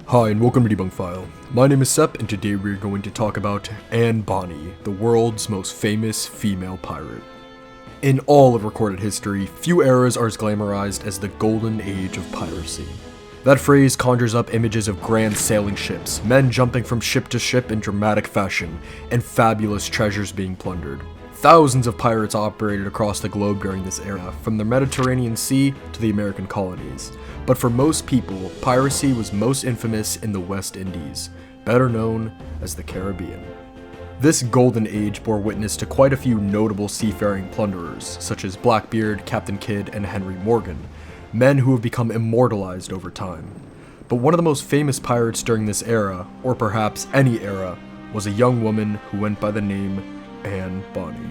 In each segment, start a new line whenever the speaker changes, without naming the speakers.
Hi and welcome to Debunk File. My name is Sep and today we're going to talk about Anne Bonny, the world's most famous female pirate. In all of recorded history, few eras are as glamorized as the Golden Age of Piracy. That phrase conjures up images of grand sailing ships, men jumping from ship to ship in dramatic fashion, and fabulous treasures being plundered. Thousands of pirates operated across the globe during this era, from the Mediterranean Sea to the American colonies. But for most people, piracy was most infamous in the West Indies, better known as the Caribbean. This golden age bore witness to quite a few notable seafaring plunderers, such as Blackbeard, Captain Kidd, and Henry Morgan, men who have become immortalized over time. But one of the most famous pirates during this era, or perhaps any era, was a young woman who went by the name Anne Bonny.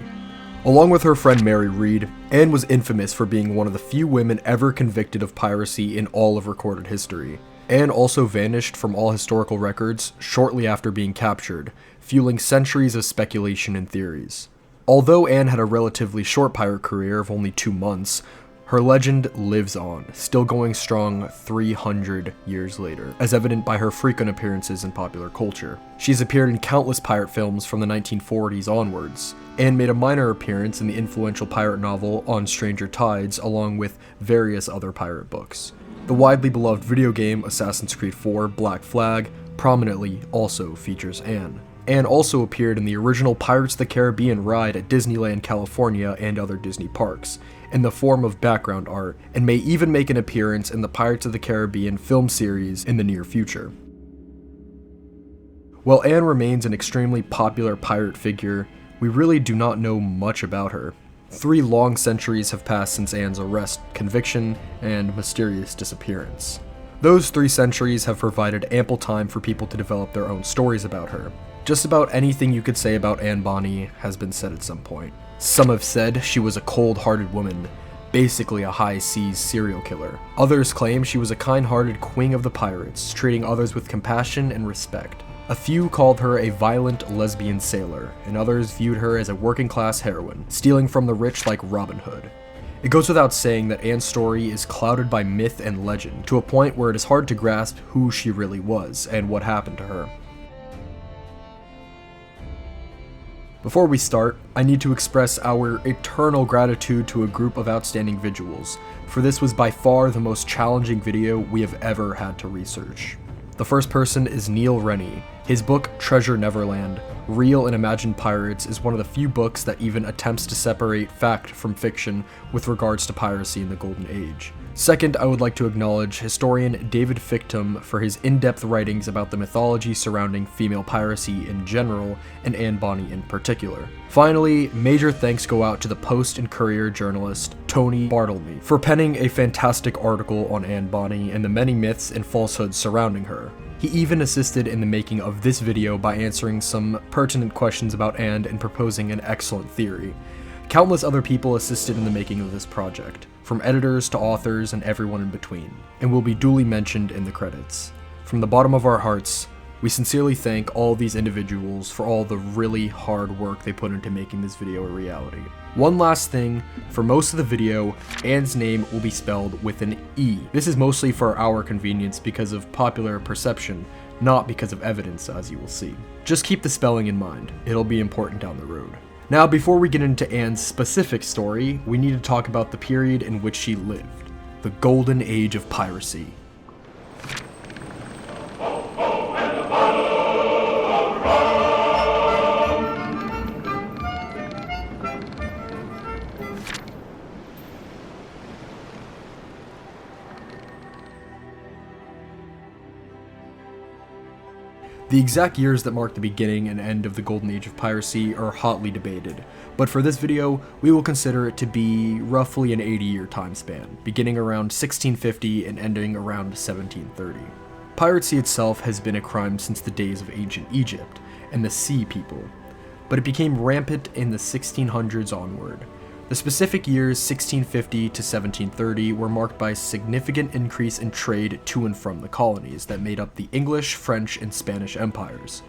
Along with her friend Mary Read, Anne was infamous for being one of the few women ever convicted of piracy in all of recorded history. Anne also vanished from all historical records shortly after being captured, fueling centuries of speculation and theories. Although Anne had a relatively short pirate career of only 2 months, her legend lives on, still going strong 300 years later, as evident by her frequent appearances in popular culture. She's appeared in countless pirate films from the 1940s onwards, and made a minor appearance in the influential pirate novel On Stranger Tides, along with various other pirate books. The widely beloved video game Assassin's Creed 4 Black Flag prominently also features Anne. Anne also appeared in the original Pirates of the Caribbean ride at Disneyland, California, and other Disney parks, in the form of background art, and may even make an appearance in the Pirates of the Caribbean film series in the near future. While Anne remains an extremely popular pirate figure, we really do not know much about her. 3 long centuries have passed since Anne's arrest, conviction, and mysterious disappearance. Those 3 centuries have provided ample time for people to develop their own stories about her. Just about anything you could say about Anne Bonny has been said at some point. Some have said she was a cold-hearted woman, basically a high-seas serial killer. Others claim she was a kind-hearted queen of the pirates, treating others with compassion and respect. A few called her a violent lesbian sailor, and others viewed her as a working-class heroine, stealing from the rich like Robin Hood. It goes without saying that Anne's story is clouded by myth and legend, to a point where it is hard to grasp who she really was and what happened to her. Before we start, I need to express our eternal gratitude to a group of outstanding individuals, for this was by far the most challenging video we have ever had to research. The first person is Neil Rennie. His book, Treasure Neverland, Real and Imagined Pirates, is one of the few books that even attempts to separate fact from fiction with regards to piracy in the Golden Age. Second, I would like to acknowledge historian David Fictum for his in-depth writings about the mythology surrounding female piracy in general and Anne Bonny in particular. Finally, major thanks go out to the Post and Courier journalist Tony Bartlemy for penning a fantastic article on Anne Bonny and the many myths and falsehoods surrounding her. He even assisted in the making of this video by answering some pertinent questions about Anne and proposing an excellent theory. Countless other people assisted in the making of this project, from editors to authors and everyone in between, and will be duly mentioned in the credits. From the bottom of our hearts, we sincerely thank all these individuals for all the really hard work they put into making this video a reality. One last thing, for most of the video, Anne's name will be spelled with an E. This is mostly for our convenience because of popular perception, not because of evidence, as you will see. Just keep the spelling in mind, it'll be important down the road. Now, before we get into Anne's specific story, we need to talk about the period in which she lived, the Golden Age of Piracy. The exact years that mark the beginning and end of the Golden Age of Piracy are hotly debated, but for this video, we will consider it to be roughly an 80-year time span, beginning around 1650 and ending around 1730. Piracy itself has been a crime since the days of ancient Egypt and the Sea People, but it became rampant in the 1600s onward. The specific years 1650 to 1730 were marked by a significant increase in trade to and from the colonies that made up the English, French, and Spanish empires.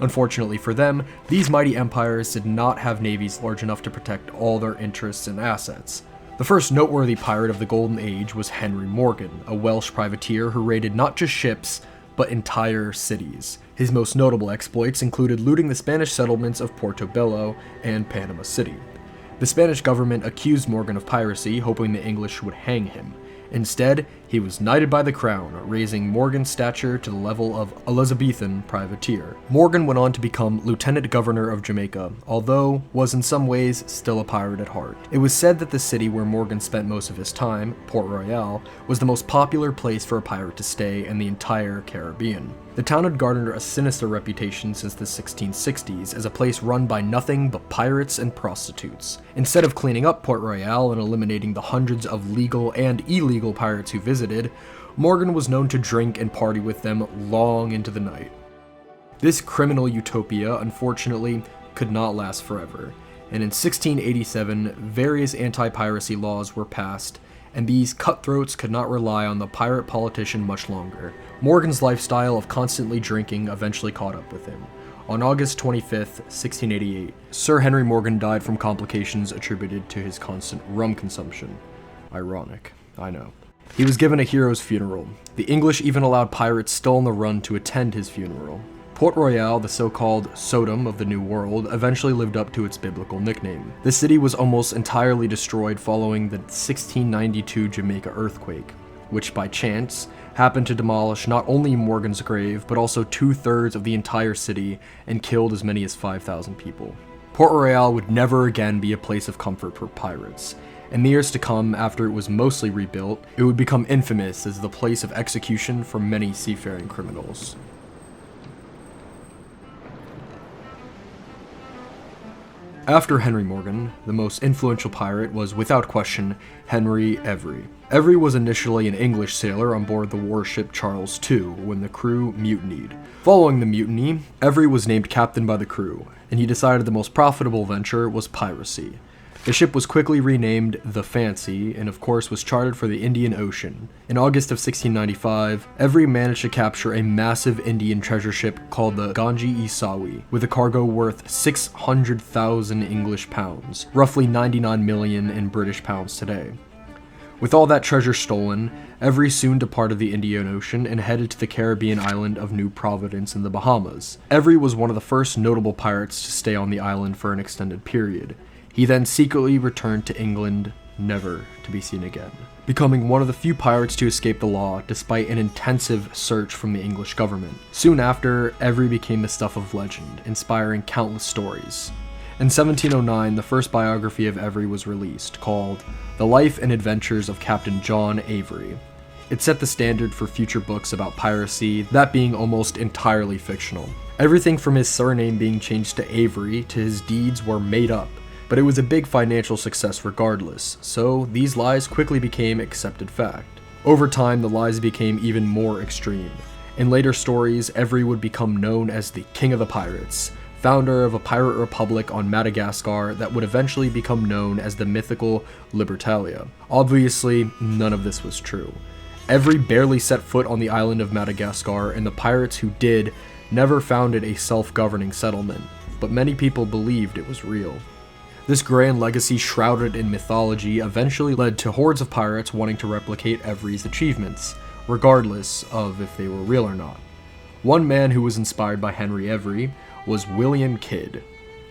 Unfortunately for them, these mighty empires did not have navies large enough to protect all their interests and assets. The first noteworthy pirate of the Golden Age was Henry Morgan, a Welsh privateer who raided not just ships, but entire cities. His most notable exploits included looting the Spanish settlements of Portobello and Panama City. The Spanish government accused Morgan of piracy, hoping the English would hang him. Instead, he was knighted by the crown, raising Morgan's stature to the level of Elizabethan privateer. Morgan went on to become Lieutenant Governor of Jamaica, although was in some ways still a pirate at heart. It was said that the city where Morgan spent most of his time, Port Royal, was the most popular place for a pirate to stay in the entire Caribbean. The town had garnered a sinister reputation since the 1660s as a place run by nothing but pirates and prostitutes. Instead of cleaning up Port Royal and eliminating the hundreds of legal and illegal pirates who visited, Morgan was known to drink and party with them long into the night. This criminal utopia, unfortunately, could not last forever, and in 1687, various anti-piracy laws were passed, and these cutthroats could not rely on the pirate politician much longer. Morgan's lifestyle of constantly drinking eventually caught up with him. On August 25th, 1688, Sir Henry Morgan died from complications attributed to his constant rum consumption. Ironic, I know. He was given a hero's funeral. The English even allowed pirates still on the run to attend his funeral. Port Royal, the so-called Sodom of the New World, eventually lived up to its biblical nickname. The city was almost entirely destroyed following the 1692 Jamaica earthquake, which by chance happened to demolish not only Morgan's grave, but also 2/3 of the entire city and killed as many as 5,000 people. Port Royal would never again be a place of comfort for pirates. In the years to come, after it was mostly rebuilt, it would become infamous as the place of execution for many seafaring criminals. After Henry Morgan, the most influential pirate was, without question, Henry Every. Every was initially an English sailor on board the warship Charles II when the crew mutinied. Following the mutiny, Every was named captain by the crew, and he decided the most profitable venture was piracy. The ship was quickly renamed the Fancy, and of course was chartered for the Indian Ocean. In August of 1695, Every managed to capture a massive Indian treasure ship called the Ganji Isawi, with a cargo worth 600,000 English pounds, roughly 99 million in British pounds today. With all that treasure stolen, Every soon departed the Indian Ocean and headed to the Caribbean island of New Providence in the Bahamas. Every was one of the first notable pirates to stay on the island for an extended period. He then secretly returned to England, never to be seen again, becoming one of the few pirates to escape the law despite an intensive search from the English government. Soon after, Every became the stuff of legend, inspiring countless stories. In 1709, the first biography of Every was released, called The Life and Adventures of Captain John Avery. It set the standard for future books about piracy, that being almost entirely fictional. Everything from his surname being changed to Avery to his deeds were made up, but it was a big financial success regardless, so these lies quickly became accepted fact. Over time, the lies became even more extreme. In later stories, Every would become known as the King of the Pirates, founder of a pirate republic on Madagascar that would eventually become known as the mythical Libertalia. Obviously, none of this was true. Every barely set foot on the island of Madagascar, and the pirates who did never founded a self-governing settlement, but many people believed it was real. This grand legacy shrouded in mythology eventually led to hordes of pirates wanting to replicate Every's achievements, regardless of if they were real or not. One man who was inspired by Henry Every was William Kidd.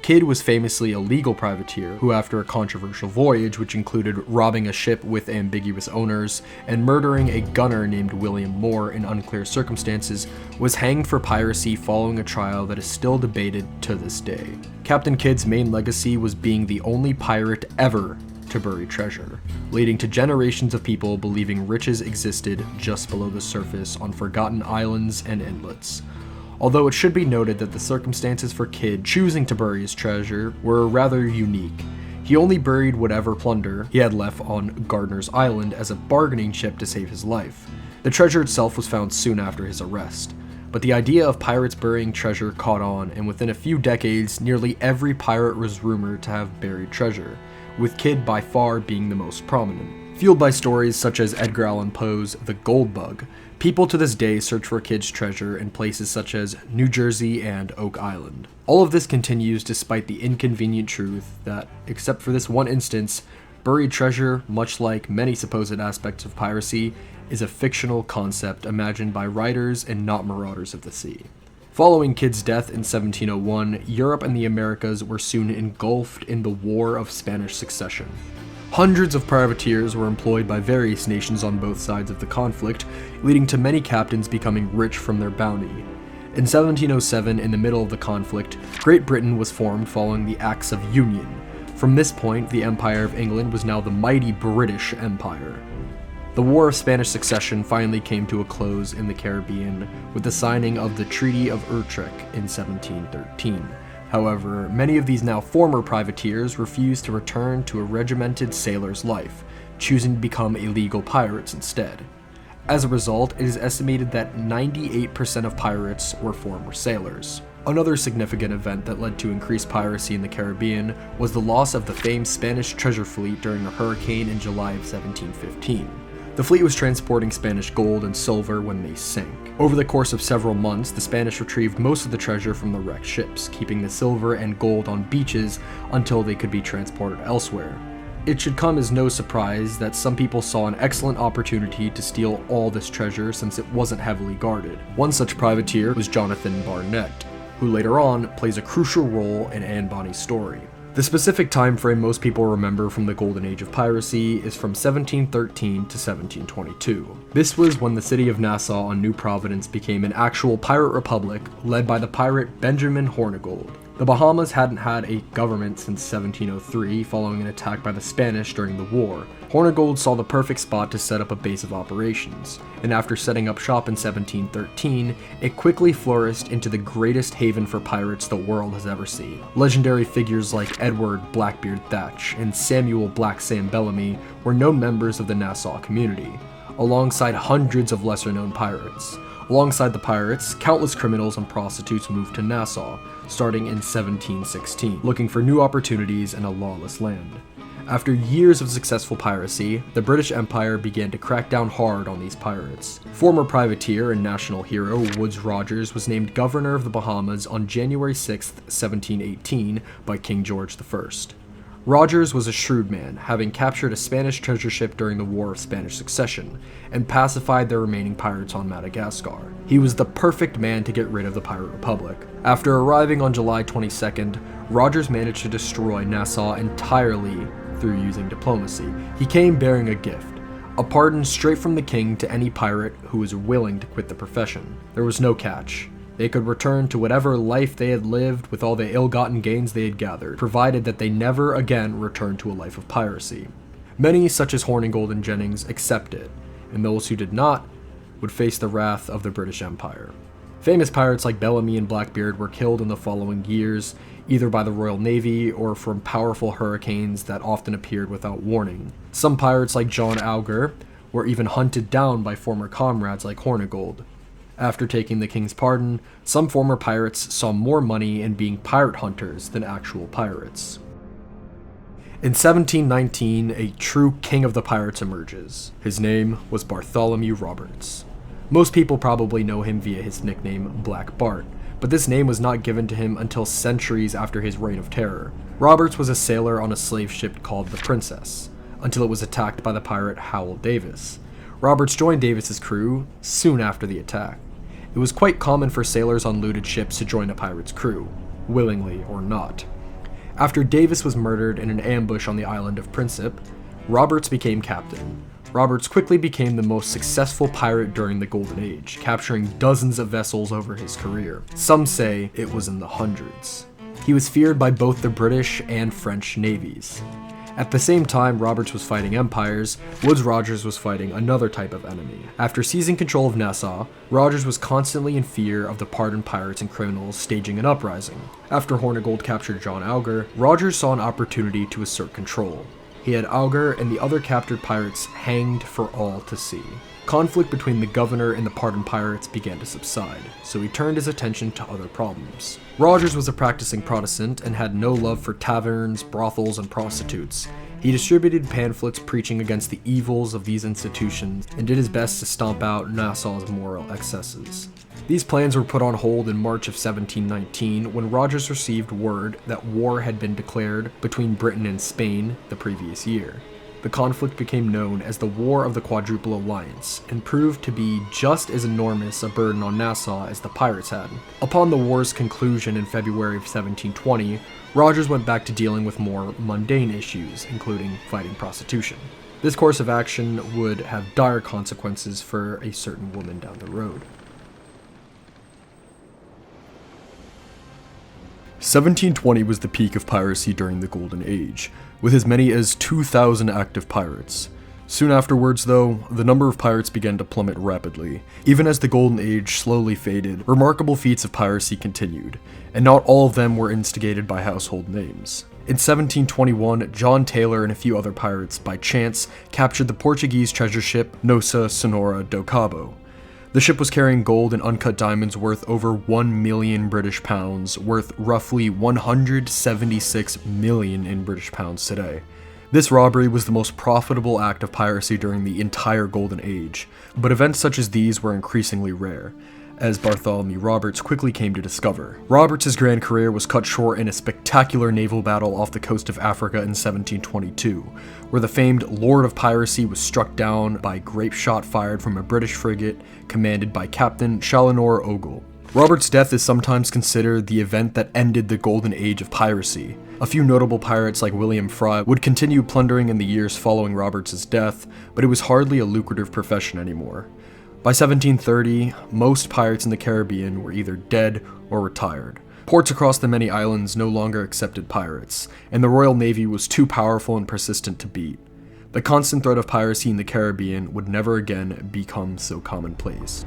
Kidd was famously a legal privateer who, after a controversial voyage which included robbing a ship with ambiguous owners and murdering a gunner named William Moore in unclear circumstances, was hanged for piracy following a trial that is still debated to this day. Captain Kidd's main legacy was being the only pirate ever to bury treasure, leading to generations of people believing riches existed just below the surface on forgotten islands and inlets. Although it should be noted that the circumstances for Kidd choosing to bury his treasure were rather unique. He only buried whatever plunder he had left on Gardiner's Island as a bargaining chip to save his life. The treasure itself was found soon after his arrest. But the idea of pirates burying treasure caught on, and within a few decades, nearly every pirate was rumored to have buried treasure, with Kidd by far being the most prominent. Fueled by stories such as Edgar Allan Poe's The Gold Bug, people to this day search for Kidd's treasure in places such as New Jersey and Oak Island. All of this continues despite the inconvenient truth that, except for this one instance, buried treasure, much like many supposed aspects of piracy, is a fictional concept imagined by writers and not marauders of the sea. Following Kidd's death in 1701, Europe and the Americas were soon engulfed in the War of Spanish Succession. Hundreds of privateers were employed by various nations on both sides of the conflict, leading to many captains becoming rich from their bounty. In 1707, in the middle of the conflict, Great Britain was formed following the Acts of Union. From this point, the Empire of England was now the mighty British Empire. The War of Spanish Succession finally came to a close in the Caribbean with the signing of the Treaty of Utrecht in 1713. However, many of these now former privateers refused to return to a regimented sailor's life, choosing to become illegal pirates instead. As a result, it is estimated that 98% of pirates were former sailors. Another significant event that led to increased piracy in the Caribbean was the loss of the famed Spanish treasure fleet during a hurricane in July of 1715. The fleet was transporting Spanish gold and silver when they sank. Over the course of several months, the Spanish retrieved most of the treasure from the wrecked ships, keeping the silver and gold on beaches until they could be transported elsewhere. It should come as no surprise that some people saw an excellent opportunity to steal all this treasure since it wasn't heavily guarded. One such privateer was Jonathan Barnett, who later on plays a crucial role in Anne Bonny's story. The specific time frame most people remember from the Golden Age of Piracy is from 1713 to 1722. This was when the city of Nassau on New Providence became an actual pirate republic led by the pirate Benjamin Hornigold. The Bahamas hadn't had a government since 1703 following an attack by the Spanish during the war. Hornigold saw the perfect spot to set up a base of operations, and after setting up shop in 1713, it quickly flourished into the greatest haven for pirates the world has ever seen. Legendary figures like Edward Blackbeard Thatch and Samuel Black Sam Bellamy were known members of the Nassau community, alongside hundreds of lesser-known pirates. Alongside the pirates, countless criminals and prostitutes moved to Nassau, starting in 1716, looking for new opportunities in a lawless land. After years of successful piracy, the British Empire began to crack down hard on these pirates. Former privateer and national hero Woodes Rogers was named governor of the Bahamas on January 6, 1718 by King George I. Rogers was a shrewd man, having captured a Spanish treasure ship during the War of Spanish Succession, and pacified the remaining pirates on Madagascar. He was the perfect man to get rid of the Pirate Republic. After arriving on July 22nd, Rogers managed to destroy Nassau entirely through using diplomacy. He came bearing a gift, a pardon straight from the king to any pirate who was willing to quit the profession. There was no catch. They could return to whatever life they had lived with all the ill-gotten gains they had gathered, provided that they never again returned to a life of piracy. Many, such as Hornigold and Jennings, accepted, and those who did not would face the wrath of the British Empire. Famous pirates like Bellamy and Blackbeard were killed in the following years, either by the Royal Navy or from powerful hurricanes that often appeared without warning. Some pirates like John Auger were even hunted down by former comrades like Hornigold. After taking the king's pardon, some former pirates saw more money in being pirate hunters than actual pirates. In 1719, a true king of the pirates emerges. His name was Bartholomew Roberts. Most people probably know him via his nickname Black Bart, but this name was not given to him until centuries after his reign of terror. Roberts was a sailor on a slave ship called the Princess, until it was attacked by the pirate Howell Davis. Roberts joined Davis's crew soon after the attack. It was quite common for sailors on looted ships to join a pirate's crew, willingly or not. After Davis was murdered in an ambush on the island of Principe, Roberts became captain. Roberts quickly became the most successful pirate during the Golden Age, capturing dozens of vessels over his career. Some say it was in the hundreds. He was feared by both the British and French navies. At the same time Roberts was fighting empires, Woodes Rogers was fighting another type of enemy. After seizing control of Nassau, Rogers was constantly in fear of the pardoned pirates and criminals staging an uprising. After Hornigold captured John Auger, Rogers saw an opportunity to assert control. He had Auger and the other captured pirates hanged for all to see. Conflict between the governor and the pardoned pirates began to subside, so he turned his attention to other problems. Rogers was a practicing Protestant and had no love for taverns, brothels, and prostitutes. He distributed pamphlets preaching against the evils of these institutions and did his best to stomp out Nassau's moral excesses. These plans were put on hold in March of 1719 when Rogers received word that war had been declared between Britain and Spain the previous year. the conflict became known as the War of the Quadruple Alliance, and proved to be just as enormous a burden on Nassau as the pirates had. Upon the war's conclusion in February of 1720, Rogers went back to dealing with more mundane issues, including fighting prostitution. This course of action would have dire consequences for a certain woman down the road. 1720 was the peak of piracy during the Golden Age, with as many as 2,000 active pirates. Soon afterwards, though, the number of pirates began to plummet rapidly. Even as the Golden Age slowly faded, remarkable feats of piracy continued, and not all of them were instigated by household names. In 1721, John Taylor and a few other pirates, by chance, captured the Portuguese treasure ship Nossa Senhora do Cabo. The ship was carrying gold and uncut diamonds worth over 1 million British pounds, worth roughly 176 million in British pounds today. This robbery was the most profitable act of piracy during the entire Golden Age, but events such as these were increasingly rare, as Bartholomew Roberts quickly came to discover. Roberts' grand career was cut short in a spectacular naval battle off the coast of Africa in 1722, where the famed Lord of Piracy was struck down by grape shot fired from a British frigate commanded by Captain Challenor Ogle. Roberts' death is sometimes considered the event that ended the Golden Age of piracy. A few notable pirates like William Fry would continue plundering in the years following Roberts' death, but it was hardly a lucrative profession anymore. By 1730, most pirates in the Caribbean were either dead or retired. Ports across the many islands no longer accepted pirates, and the Royal Navy was too powerful and persistent to beat. The constant threat of piracy in the Caribbean would never again become so commonplace.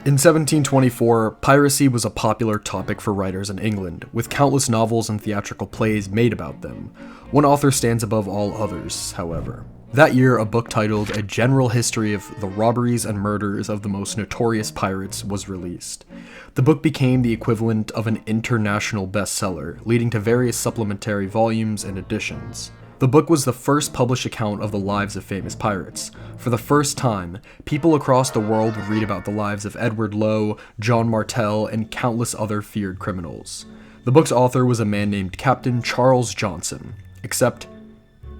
In 1724, piracy was a popular topic for writers in England, with countless novels and theatrical plays made about them. One author stands above all others, however. That year, a book titled A General History of the Robberies and Murders of the Most Notorious Pirates was released. The book became the equivalent of an international bestseller, leading to various supplementary volumes and editions. The book was the first published account of the lives of famous pirates. For the first time, people across the world would read about the lives of Edward Lowe, John Martel, and countless other feared criminals. The book's author was a man named Captain Charles Johnson, except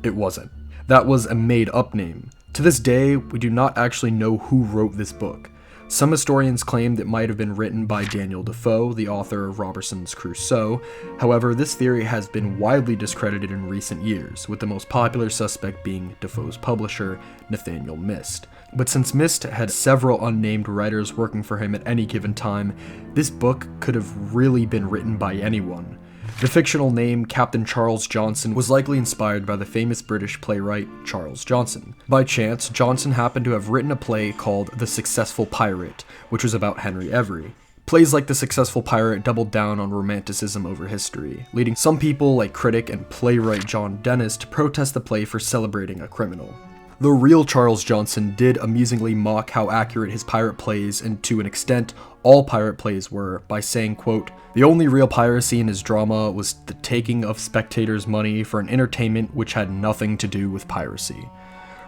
it wasn't. That was a made-up name. To this day, we do not actually know who wrote this book. Some historians claimed it might have been written by Daniel Defoe, the author of Robinson's Crusoe. However, this theory has been widely discredited in recent years, with the most popular suspect being Defoe's publisher, Nathaniel Mist. But since Mist had several unnamed writers working for him at any given time, this book could have really been written by anyone. The fictional name Captain Charles Johnson was likely inspired by the famous British playwright Charles Johnson. By chance, Johnson happened to have written a play called The Successful Pirate, which was about Henry Every. Plays like The Successful Pirate doubled down on romanticism over history, leading some people like critic and playwright John Dennis to protest the play for celebrating a criminal. The real Charles Johnson did amusingly mock how accurate his pirate plays, and to an extent, all pirate plays were, by saying, quote, "The only real piracy in his drama was the taking of spectators' money for an entertainment which had nothing to do with piracy."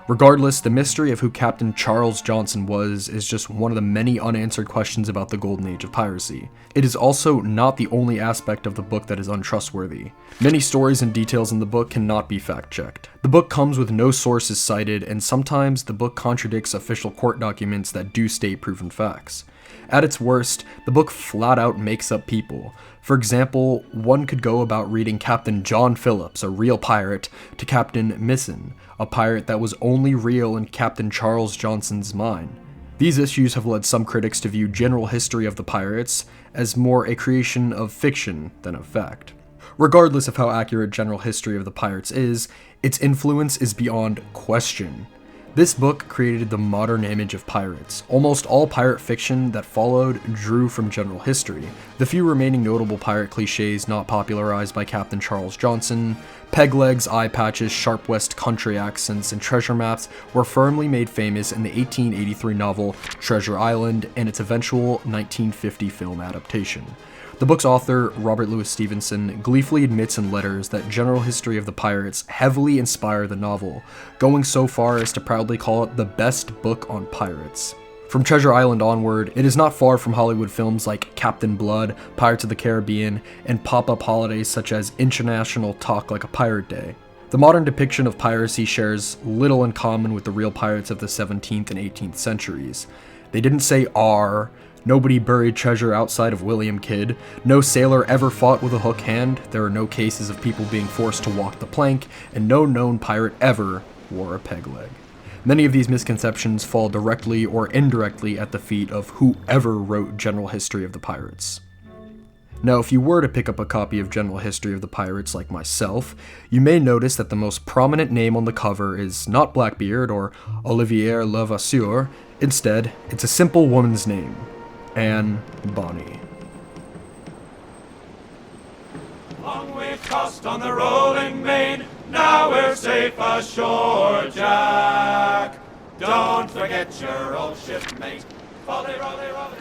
Regardless, the mystery of who Captain Charles Johnson was is just one of the many unanswered questions about the Golden Age of piracy. It is also not the only aspect of the book that is untrustworthy. Many stories and details in the book cannot be fact-checked. The book comes with no sources cited, and sometimes the book contradicts official court documents that do state proven facts. At its worst, the book flat out makes up people. For example, one could go about reading Captain John Phillips, a real pirate, to Captain Misson, a pirate that was only real in Captain Charles Johnson's mind. These issues have led some critics to view general history of the pirates as more a creation of fiction than of fact. Regardless of how accurate general history of the pirates is, its influence is beyond question. This book created the modern image of pirates. Almost all pirate fiction that followed drew from general history. The few remaining notable pirate cliches not popularized by Captain Charles Johnson, peg legs, eye patches, sharp West country accents, and treasure maps were firmly made famous in the 1883 novel Treasure Island and its eventual 1950 film adaptation. The book's author, Robert Louis Stevenson, gleefully admits in letters that general history of the pirates heavily inspired the novel, going so far as to proudly call it the best book on pirates. From Treasure Island onward, it is not far from Hollywood films like Captain Blood, Pirates of the Caribbean, and pop-up holidays such as International Talk Like a Pirate Day. The modern depiction of piracy shares little in common with the real pirates of the 17th and 18th centuries. They didn't say "R", nobody buried treasure outside of William Kidd, no sailor ever fought with a hook hand, there are no cases of people being forced to walk the plank, and no known pirate ever wore a peg leg. Many of these misconceptions fall directly or indirectly at the feet of whoever wrote General History of the Pirates. Now, if you were to pick up a copy of General History of the Pirates like myself, you may notice that the most prominent name on the cover is not Blackbeard or Olivier Levasseur. Instead, it's a simple woman's name, Anne Bonny.
Long we've tossed on the rolling main, now we're safe ashore, Jack. Don't forget your old shipmate. Rolly, rolly, rolly.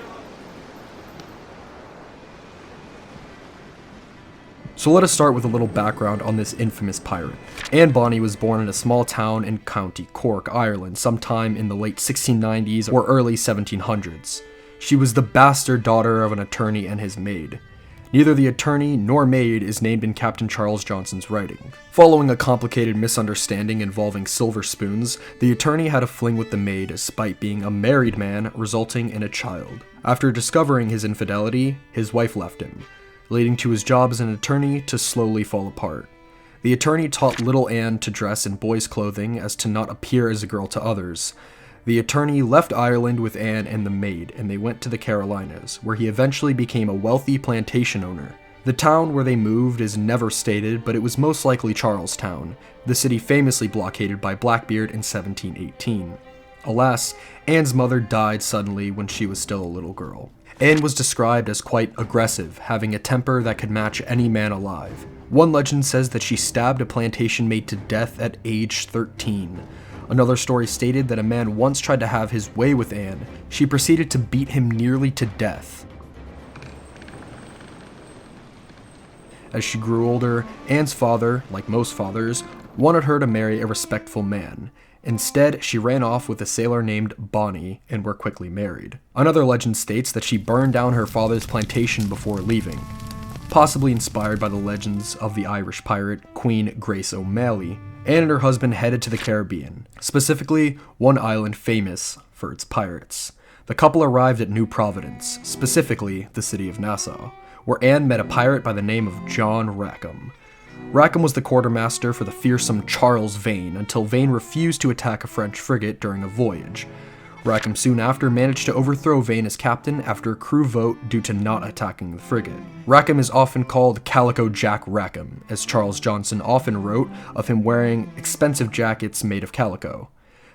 So let us start with a little background on this infamous pirate. Anne Bonny was born in a small town in County Cork, Ireland, sometime in the late 1690s or early 1700s. She was the bastard daughter of an attorney and his maid. Neither the attorney nor maid is named in Captain Charles Johnson's writing. Following a complicated misunderstanding involving silver spoons, the attorney had a fling with the maid despite being a married man, resulting in a child. After discovering his infidelity, his wife left him, leading to his job as an attorney to slowly fall apart. The attorney taught little Anne to dress in boys' clothing as to not appear as a girl to others. The attorney left Ireland with Anne and the maid, and they went to the Carolinas, where he eventually became a wealthy plantation owner. The town where they moved is never stated, but it was most likely Charlestown, the city famously blockaded by Blackbeard in 1718. Alas, Anne's mother died suddenly when she was still a little girl. Anne was described as quite aggressive, having a temper that could match any man alive. One legend says that she stabbed a plantation mate to death at age 13. Another story stated that a man once tried to have his way with Anne. She proceeded to beat him nearly to death. As she grew older, Anne's father, like most fathers, wanted her to marry a respectful man. Instead, she ran off with a sailor named Bonny and were quickly married. Another legend states that she burned down her father's plantation before leaving, possibly inspired by the legends of the Irish pirate Queen Grace O'Malley. Anne and her husband headed to the Caribbean, specifically one island famous for its pirates. The couple arrived at New Providence, specifically the city of Nassau, where Anne met a pirate by the name of John Rackham. Rackham was the quartermaster for the fearsome Charles Vane until Vane refused to attack a French frigate during a voyage. Rackham soon after managed to overthrow Vane as captain after a crew vote due to not attacking the frigate. Rackham is often called Calico Jack Rackham, as Charles Johnson often wrote of him wearing expensive jackets made of calico.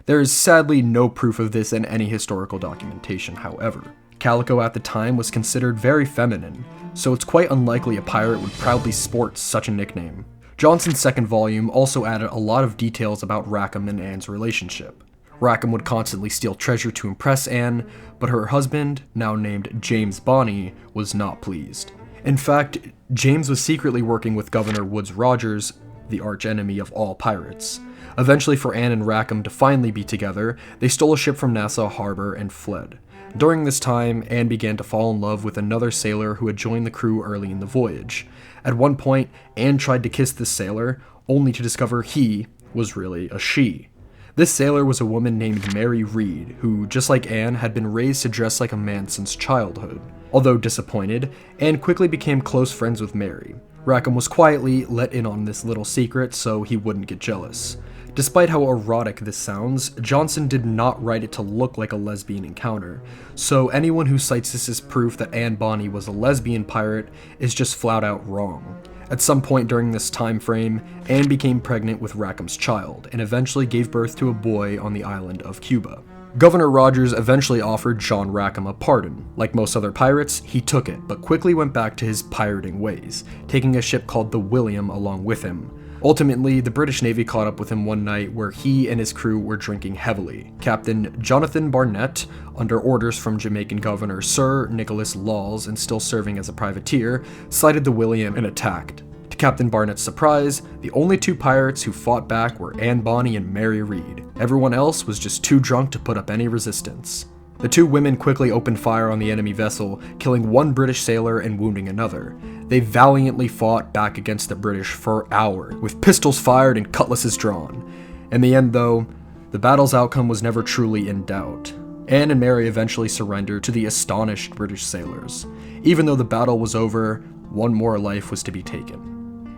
There is sadly no proof of this in any historical documentation, however. Calico at the time was considered very feminine, so it's quite unlikely a pirate would proudly sport such a nickname. Johnson's second volume also added a lot of details about Rackham and Anne's relationship. Rackham would constantly steal treasure to impress Anne, but her husband, now named James Bonny, was not pleased. In fact, James was secretly working with Governor Woodes Rogers, the archenemy of all pirates. Eventually, for Anne and Rackham to finally be together, they stole a ship from Nassau Harbor and fled. During this time, Anne began to fall in love with another sailor who had joined the crew early in the voyage. At one point, Anne tried to kiss this sailor, only to discover he was really a she. This sailor was a woman named Mary Reed, who, just like Anne, had been raised to dress like a man since childhood. Although disappointed, Anne quickly became close friends with Mary. Rackham was quietly let in on this little secret so he wouldn't get jealous. Despite how erotic this sounds, Johnson did not write it to look like a lesbian encounter, so anyone who cites this as proof that Anne Bonny was a lesbian pirate is just flat out wrong. At some point during this time frame, Anne became pregnant with Rackham's child, and eventually gave birth to a boy on the island of Cuba. Governor Rogers eventually offered John Rackham a pardon. Like most other pirates, he took it, but quickly went back to his pirating ways, taking a ship called the William along with him. Ultimately, the British Navy caught up with him one night where he and his crew were drinking heavily. Captain Jonathan Barnett, under orders from Jamaican Governor Sir Nicholas Lawes and still serving as a privateer, sighted the William and attacked. To Captain Barnett's surprise, the only two pirates who fought back were Anne Bonny and Mary Reed. Everyone else was just too drunk to put up any resistance. The two women quickly opened fire on the enemy vessel, killing one British sailor and wounding another. They valiantly fought back against the British for hours, with pistols fired and cutlasses drawn. In the end, though, the battle's outcome was never truly in doubt. Anne and Mary eventually surrendered to the astonished British sailors. Even though the battle was over, one more life was to be taken.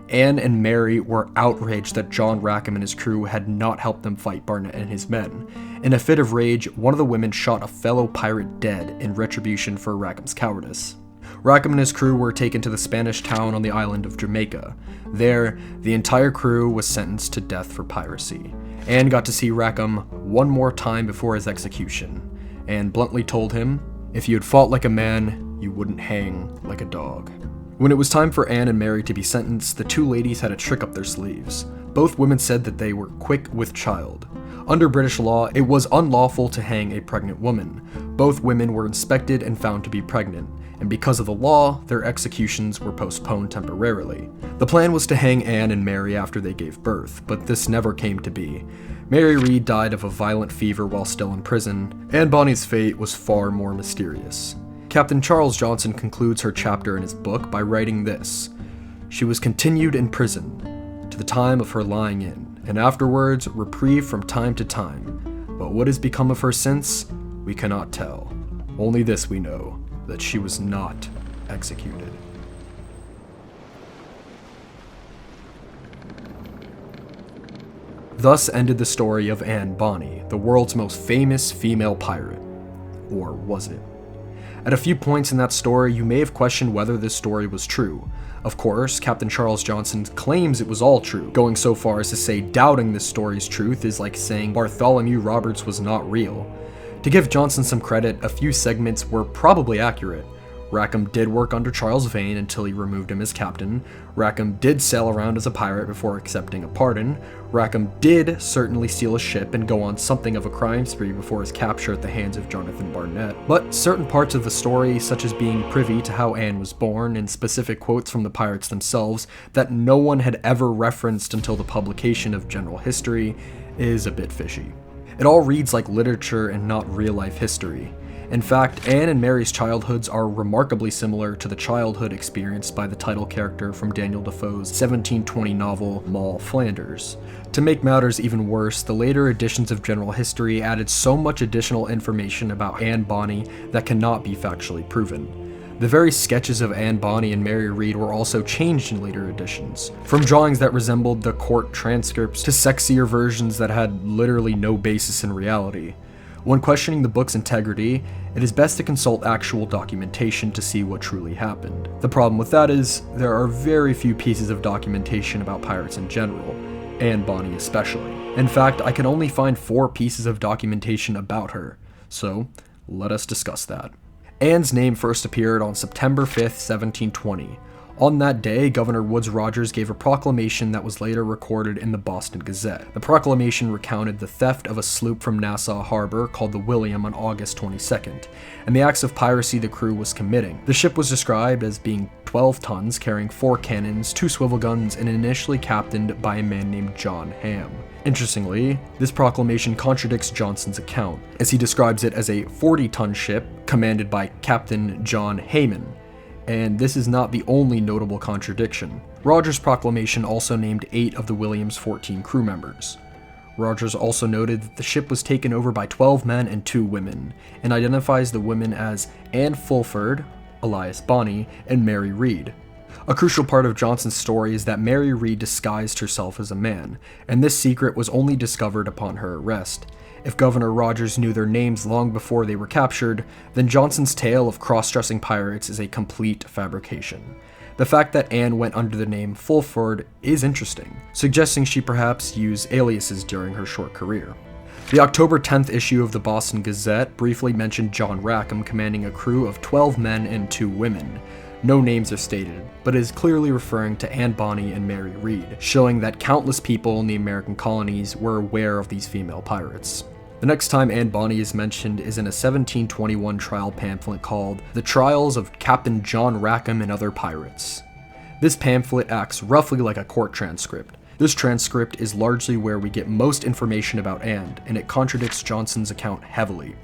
Anne and Mary were outraged that John Rackham and his crew had not helped them fight Barnet and his men. In a fit of rage, one of the women shot a fellow pirate dead in retribution for Rackham's cowardice. Rackham and his crew were taken to the Spanish town on the island of Jamaica. There, the entire crew was sentenced to death for piracy. Anne got to see Rackham one more time before his execution. Anne bluntly told him, "If you had fought like a man, you wouldn't hang like a dog." When it was time for Anne and Mary to be sentenced, the two ladies had a trick up their sleeves. Both women said that they were quick with child. Under British law, it was unlawful to hang a pregnant woman. Both women were inspected and found to be pregnant, and because of the law, their executions were postponed temporarily. The plan was to hang Anne and Mary after they gave birth, but this never came to be. Mary Read died of a violent fever while still in prison. Anne Bonny's fate was far more mysterious. Captain Charles Johnson concludes her chapter in his book by writing this: "She was continued in prison to the time of her lying in, and afterwards reprieved from time to time. But what has become of her since, we cannot tell. Only this we know, that she was not executed." Thus ended the story of Anne Bonny, the world's most famous female pirate. Or was it? At a few points in that story, you may have questioned whether this story was true. Of course, Captain Charles Johnson claims it was all true. Going so far as to say doubting this story's truth is like saying Bartholomew Roberts was not real. To give Johnson some credit, a few segments were probably accurate. Rackham did work under Charles Vane until he removed him as captain. Rackham did sail around as a pirate before accepting a pardon. Rackham did certainly steal a ship and go on something of a crime spree before his capture at the hands of Jonathan Barnett. But certain parts of the story, such as being privy to how Anne was born and specific quotes from the pirates themselves that no one had ever referenced until the publication of General History, is a bit fishy. It all reads like literature and not real-life history. In fact, Anne and Mary's childhoods are remarkably similar to the childhood experienced by the title character from Daniel Defoe's 1720 novel, Moll Flanders. To make matters even worse, the later editions of General History added so much additional information about Anne Bonny that cannot be factually proven. The very sketches of Anne Bonny and Mary Read were also changed in later editions, from drawings that resembled the court transcripts to sexier versions that had literally no basis in reality. When questioning the book's integrity, it is best to consult actual documentation to see what truly happened. The problem with that is, there are very few pieces of documentation about pirates in general, Anne Bonny especially. In fact, I can only find 4 pieces of documentation about her, so let us discuss that. Anne's name first appeared on September 5th, 1720. On that day, Governor Woodes Rogers gave a proclamation that was later recorded in the Boston Gazette. The proclamation recounted the theft of a sloop from Nassau Harbor called the William on August 22nd, and the acts of piracy the crew was committing. The ship was described as being 12 tons, carrying 4 cannons, 2 swivel guns, and initially captained by a man named John Ham. Interestingly, this proclamation contradicts Johnson's account, as he describes it as a 40-ton ship commanded by Captain John Hayman. And this is not the only notable contradiction. Rogers' proclamation also named 8 of the William's 14 crew members. Rogers also noted that the ship was taken over by 12 men and 2 women, and identifies the women as Anne Fulford, Elias Bonny, and Mary Read. A crucial part of Johnson's story is that Mary Read disguised herself as a man, and this secret was only discovered upon her arrest. If Governor Rogers knew their names long before they were captured, then Johnson's tale of cross-dressing pirates is a complete fabrication. The fact that Anne went under the name Fulford is interesting, suggesting she perhaps used aliases during her short career. The October 10th issue of the Boston Gazette briefly mentioned John Rackham commanding a crew of 12 men and 2 women. No names are stated, but it is clearly referring to Anne Bonny and Mary Read, showing that countless people in the American colonies were aware of these female pirates. The next time Anne Bonny is mentioned is in a 1721 trial pamphlet called The Trials of Captain John Rackham and Other Pirates. This pamphlet acts roughly like a court transcript. This transcript is largely where we get most information about Anne, and it contradicts Johnson's account heavily.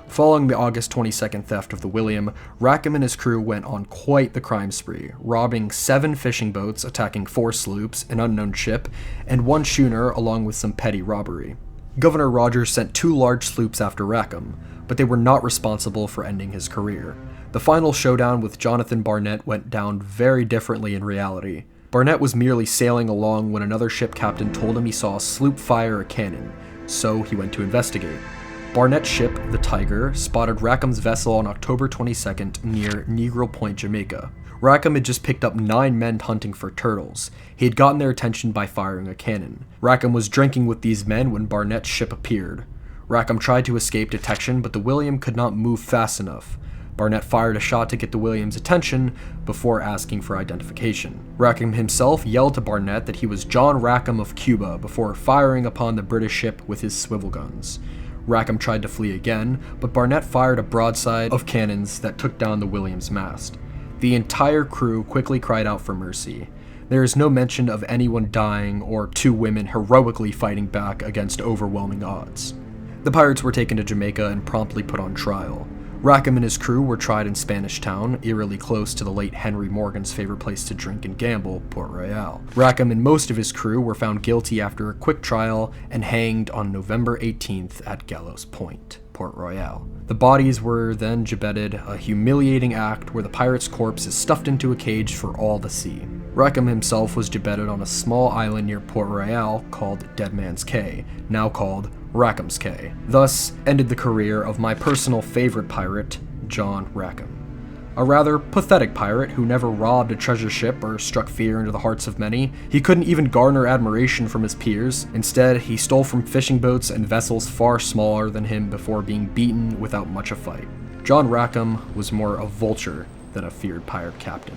Following the August 22nd theft of the William, Rackham and his crew went on quite the crime spree, robbing 7 fishing boats, attacking 4 sloops, an unknown ship, and 1 schooner along with some petty robbery. Governor Rogers sent 2 large sloops after Rackham, but they were not responsible for ending his career. The final showdown with Jonathan Barnett went down very differently in reality. Barnett was merely sailing along when another ship captain told him he saw a sloop fire a cannon, so he went to investigate. Barnett's ship, the Tiger, spotted Rackham's vessel on October 22nd near Negril Point, Jamaica. Rackham had just picked up 9 men hunting for turtles. He had gotten their attention by firing a cannon. Rackham was drinking with these men when Barnett's ship appeared. Rackham tried to escape detection, but the William could not move fast enough. Barnett fired a shot to get the William's attention before asking for identification. Rackham himself yelled to Barnett that he was John Rackham of Cuba before firing upon the British ship with his swivel guns. Rackham tried to flee again, but Barnett fired a broadside of cannons that took down the William's mast. The entire crew quickly cried out for mercy. There is no mention of anyone dying or 2 women heroically fighting back against overwhelming odds. The pirates were taken to Jamaica and promptly put on trial. Rackham and his crew were tried in Spanish Town, eerily close to the late Henry Morgan's favorite place to drink and gamble, Port Royal. Rackham and most of his crew were found guilty after a quick trial and hanged on November 18th at Gallows Point, Port Royal. The bodies were then gibbeted, a humiliating act where the pirate's corpse is stuffed into a cage for all to see. Rackham himself was gibbeted on a small island near Port Royal called Dead Man's Cay, now called Rackham's Cay. Thus ended the career of my personal favorite pirate, John Rackham. A rather pathetic pirate who never robbed a treasure ship or struck fear into the hearts of many. He couldn't even garner admiration from his peers. Instead, he stole from fishing boats and vessels far smaller than him before being beaten without much a fight. John Rackham was more a vulture than a feared pirate captain.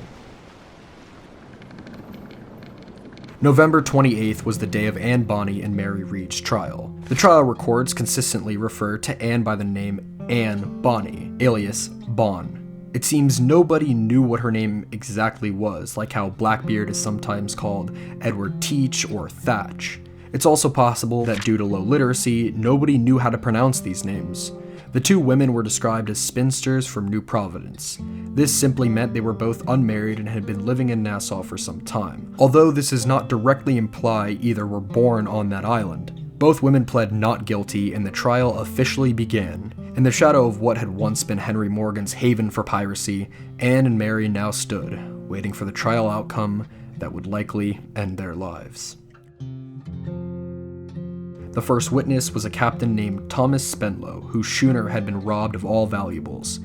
November 28th was the day of Anne Bonny and Mary Read's trial. The trial records consistently refer to Anne by the name Anne Bonny, alias Bon. It seems nobody knew what her name exactly was, like how Blackbeard is sometimes called Edward Teach or Thatch. It's also possible that due to low literacy, nobody knew how to pronounce these names. The 2 women were described as spinsters from New Providence. This simply meant they were both unmarried and had been living in Nassau for some time. Although this does not directly imply either were born on that island. Both women pled not guilty and the trial officially began. In the shadow of what had once been Henry Morgan's haven for piracy, Anne and Mary now stood, waiting for the trial outcome that would likely end their lives. The first witness was a captain named Thomas Spenlow, whose schooner had been robbed of all valuables.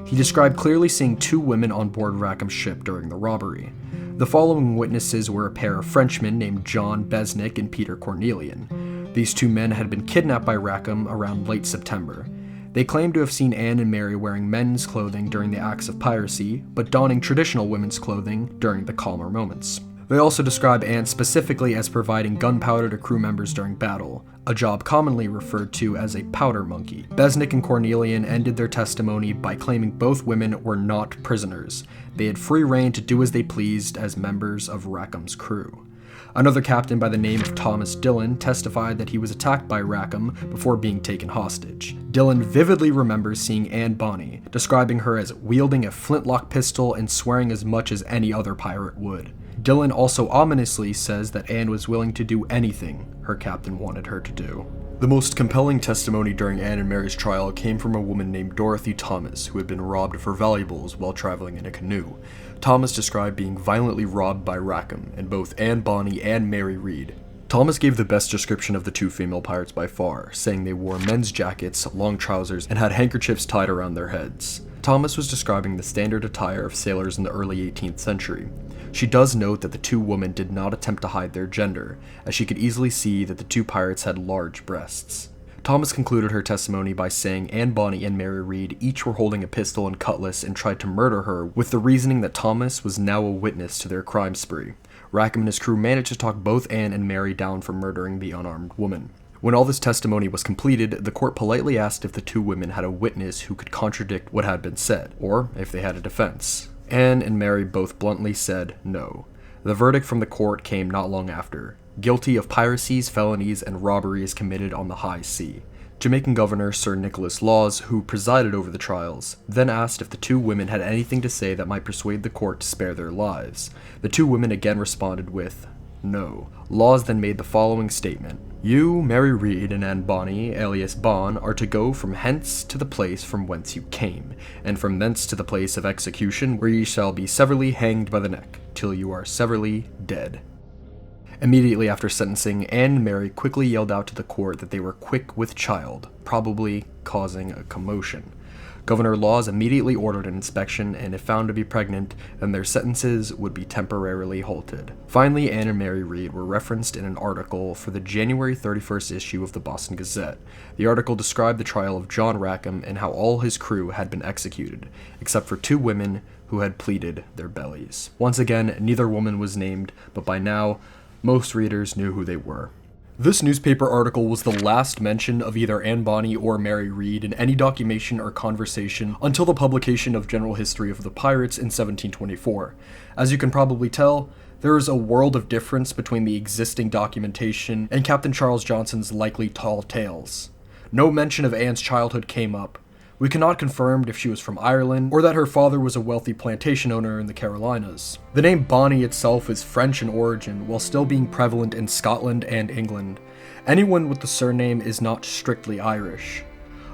He described clearly seeing 2 women on board Rackham's ship during the robbery. The following witnesses were a pair of Frenchmen named John Besnick and Peter Cornelian. These 2 men had been kidnapped by Rackham around late September. They claimed to have seen Anne and Mary wearing men's clothing during the acts of piracy, but donning traditional women's clothing during the calmer moments. They also describe Anne specifically as providing gunpowder to crew members during battle, a job commonly referred to as a powder monkey. Besnick and Cornelian ended their testimony by claiming both women were not prisoners. They had free rein to do as they pleased as members of Rackham's crew. Another captain by the name of Thomas Dillon testified that he was attacked by Rackham before being taken hostage. Dillon vividly remembers seeing Anne Bonny, describing her as wielding a flintlock pistol and swearing as much as any other pirate would. Dillon also ominously says that Anne was willing to do anything her captain wanted her to do. The most compelling testimony during Anne and Mary's trial came from a woman named Dorothy Thomas, who had been robbed of her valuables while traveling in a canoe. Thomas described being violently robbed by Rackham, and both Anne Bonny and Mary Read. Thomas gave the best description of the 2 female pirates by far, saying they wore men's jackets, long trousers, and had handkerchiefs tied around their heads. Thomas was describing the standard attire of sailors in the early 18th century. She does note that the 2 women did not attempt to hide their gender, as she could easily see that the 2 pirates had large breasts. Thomas concluded her testimony by saying Anne Bonny and Mary Read each were holding a pistol and cutlass and tried to murder her, with the reasoning that Thomas was now a witness to their crime spree. Rackham and his crew managed to talk both Anne and Mary down from murdering the unarmed woman. When all this testimony was completed, the court politely asked if the 2 women had a witness who could contradict what had been said, or if they had a defense. Anne and Mary both bluntly said no. The verdict from the court came not long after. Guilty of piracies, felonies, and robberies committed on the high sea. Jamaican Governor Sir Nicholas Laws, who presided over the trials, then asked if the two women had anything to say that might persuade the court to spare their lives. The two women again responded with no. Laws then made the following statement: "You, Mary Read and Anne Bonny, alias Bon, are to go from hence to the place from whence you came, and from thence to the place of execution, where ye shall be severally hanged by the neck, till you are severally dead." Immediately after sentencing, Anne and Mary quickly yelled out to the court that they were quick with child, probably causing a commotion. Governor Laws immediately ordered an inspection, and if found to be pregnant, then their sentences would be temporarily halted. Finally, Anne and Mary Read were referenced in an article for the January 31st issue of the Boston Gazette. The article described the trial of John Rackham and how all his crew had been executed, except for two women who had pleaded their bellies. Once again, neither woman was named, but by now, most readers knew who they were. This newspaper article was the last mention of either Anne Bonny or Mary Read in any documentation or conversation until the publication of General History of the Pirates in 1724. As you can probably tell, there is a world of difference between the existing documentation and Captain Charles Johnson's likely tall tales. No mention of Anne's childhood came up. We cannot confirm if she was from Ireland, or that her father was a wealthy plantation owner in the Carolinas. The name Bonny itself is French in origin, while still being prevalent in Scotland and England. Anyone with the surname is not strictly Irish.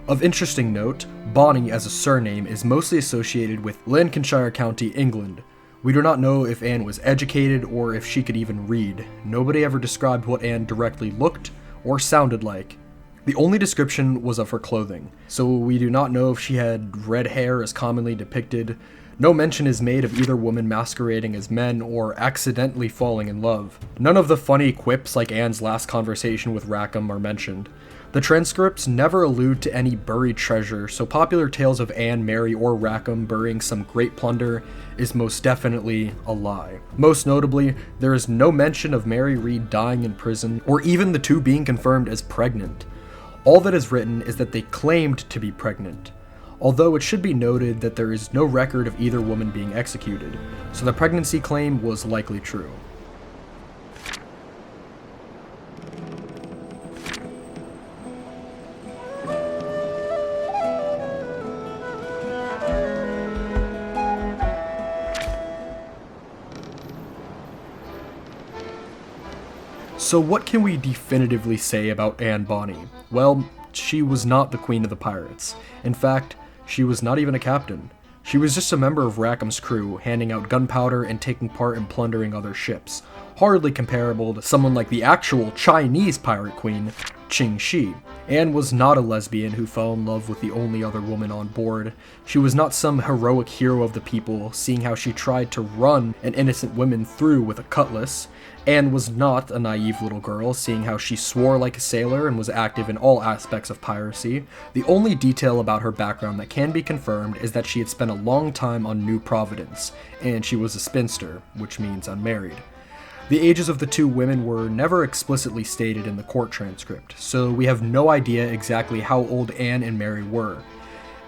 Of interesting note, Bonny as a surname is mostly associated with Lancashire County, England. We do not know if Anne was educated or if she could even read. Nobody ever described what Anne directly looked or sounded like. The only description was of her clothing, so we do not know if she had red hair as commonly depicted. No mention is made of either woman masquerading as men or accidentally falling in love. None of the funny quips like Anne's last conversation with Rackham are mentioned. The transcripts never allude to any buried treasure, so popular tales of Anne, Mary, or Rackham burying some great plunder is most definitely a lie. Most notably, there is no mention of Mary Read dying in prison, or even the two being confirmed as pregnant. All that is written is that they claimed to be pregnant, although it should be noted that there is no record of either woman being executed, so the pregnancy claim was likely true. So what can we definitively say about Anne Bonny? Well, she was not the queen of the pirates. In fact, she was not even a captain. She was just a member of Rackham's crew, handing out gunpowder and taking part in plundering other ships, hardly comparable to someone like the actual Chinese pirate queen, Qing Shi. Anne was not a lesbian who fell in love with the only other woman on board. She was not some heroic hero of the people, seeing how she tried to run an innocent woman through with a cutlass. Anne was not a naive little girl, seeing how she swore like a sailor and was active in all aspects of piracy. The only detail about her background that can be confirmed is that she had spent a long time on New Providence, and she was a spinster, which means unmarried. The ages of the two women were never explicitly stated in the court transcript, so we have no idea exactly how old Anne and Mary were.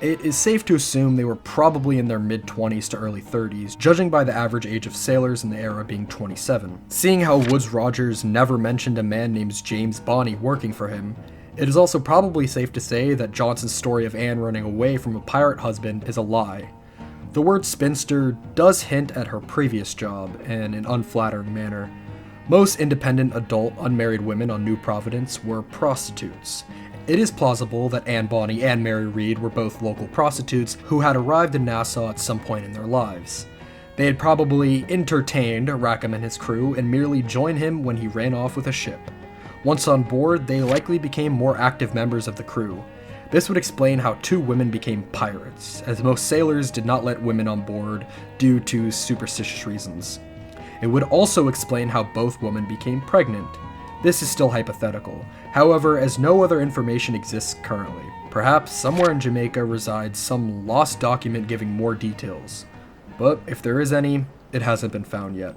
It is safe to assume they were probably in their mid-20s to early 30s, judging by the average age of sailors in the era being 27. Seeing how Woodes Rogers never mentioned a man named James Bonny working for him, it is also probably safe to say that Johnson's story of Anne running away from a pirate husband is a lie. The word spinster does hint at her previous job in an unflattering manner. Most independent adult unmarried women on New Providence were prostitutes. It is plausible that Anne Bonny and Mary Read were both local prostitutes who had arrived in Nassau at some point in their lives. They had probably entertained Rackham and his crew and merely joined him when he ran off with a ship. Once on board, they likely became more active members of the crew. This would explain how two women became pirates, as most sailors did not let women on board due to superstitious reasons. It would also explain how both women became pregnant. This is still hypothetical, however, as no other information exists currently. Perhaps somewhere in Jamaica resides some lost document giving more details, but if there is any, it hasn't been found yet.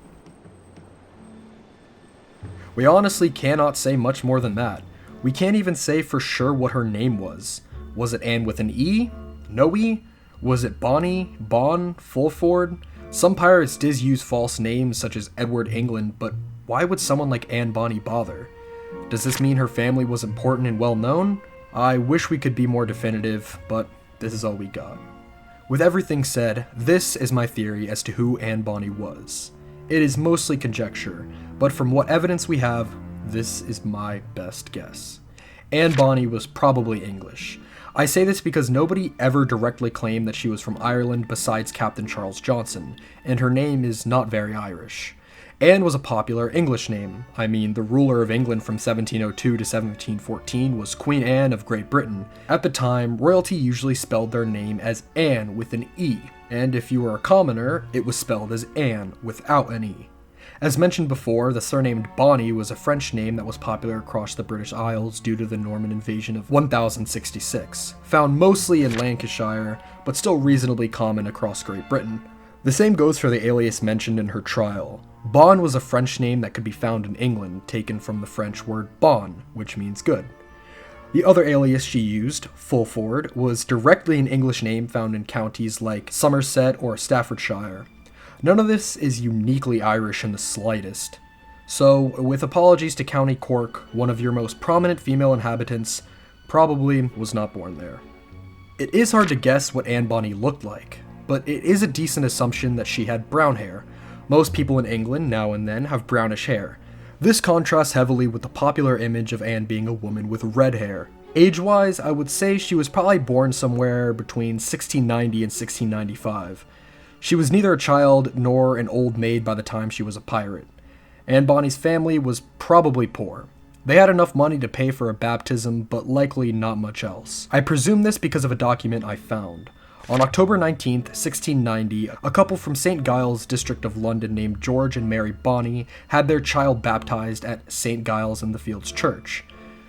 We honestly cannot say much more than that. We can't even say for sure what her name was. Was it Anne with an E? No E? Was it Bonny? Bon? Fulford? Some pirates did use false names such as Edward England, but why would someone like Anne Bonny bother? Does this mean her family was important and well known? I wish we could be more definitive, but this is all we got. With everything said, this is my theory as to who Anne Bonny was. It is mostly conjecture, but from what evidence we have, this is my best guess. Anne Bonny was probably English. I say this because nobody ever directly claimed that she was from Ireland besides Captain Charles Johnson, and her name is not very Irish. Anne was a popular English name. I mean, the ruler of England from 1702 to 1714 was Queen Anne of Great Britain. At the time, royalty usually spelled their name as Anne with an E, and if you were a commoner, it was spelled as Anne without an E. As mentioned before, the surnamed Bonny was a French name that was popular across the British Isles due to the Norman invasion of 1066, found mostly in Lancashire, but still reasonably common across Great Britain. The same goes for the alias mentioned in her trial. Bon was a French name that could be found in England, taken from the French word bon, which means good. The other alias she used, Fulford, was directly an English name found in counties like Somerset or Staffordshire. None of this is uniquely Irish in the slightest. So, with apologies to County Cork, one of your most prominent female inhabitants probably was not born there. It is hard to guess what Anne Bonny looked like, but it is a decent assumption that she had brown hair. Most people in England, now and then, have brownish hair. This contrasts heavily with the popular image of Anne being a woman with red hair. Age-wise, I would say she was probably born somewhere between 1690 and 1695. She was neither a child nor an old maid by the time she was a pirate. Anne Bonny's family was probably poor. They had enough money to pay for a baptism, but likely not much else. I presume this because of a document I found. On October 19th, 1690, a couple from St. Giles district of London named George and Mary Bonny had their child baptized at St. Giles in the Fields Church.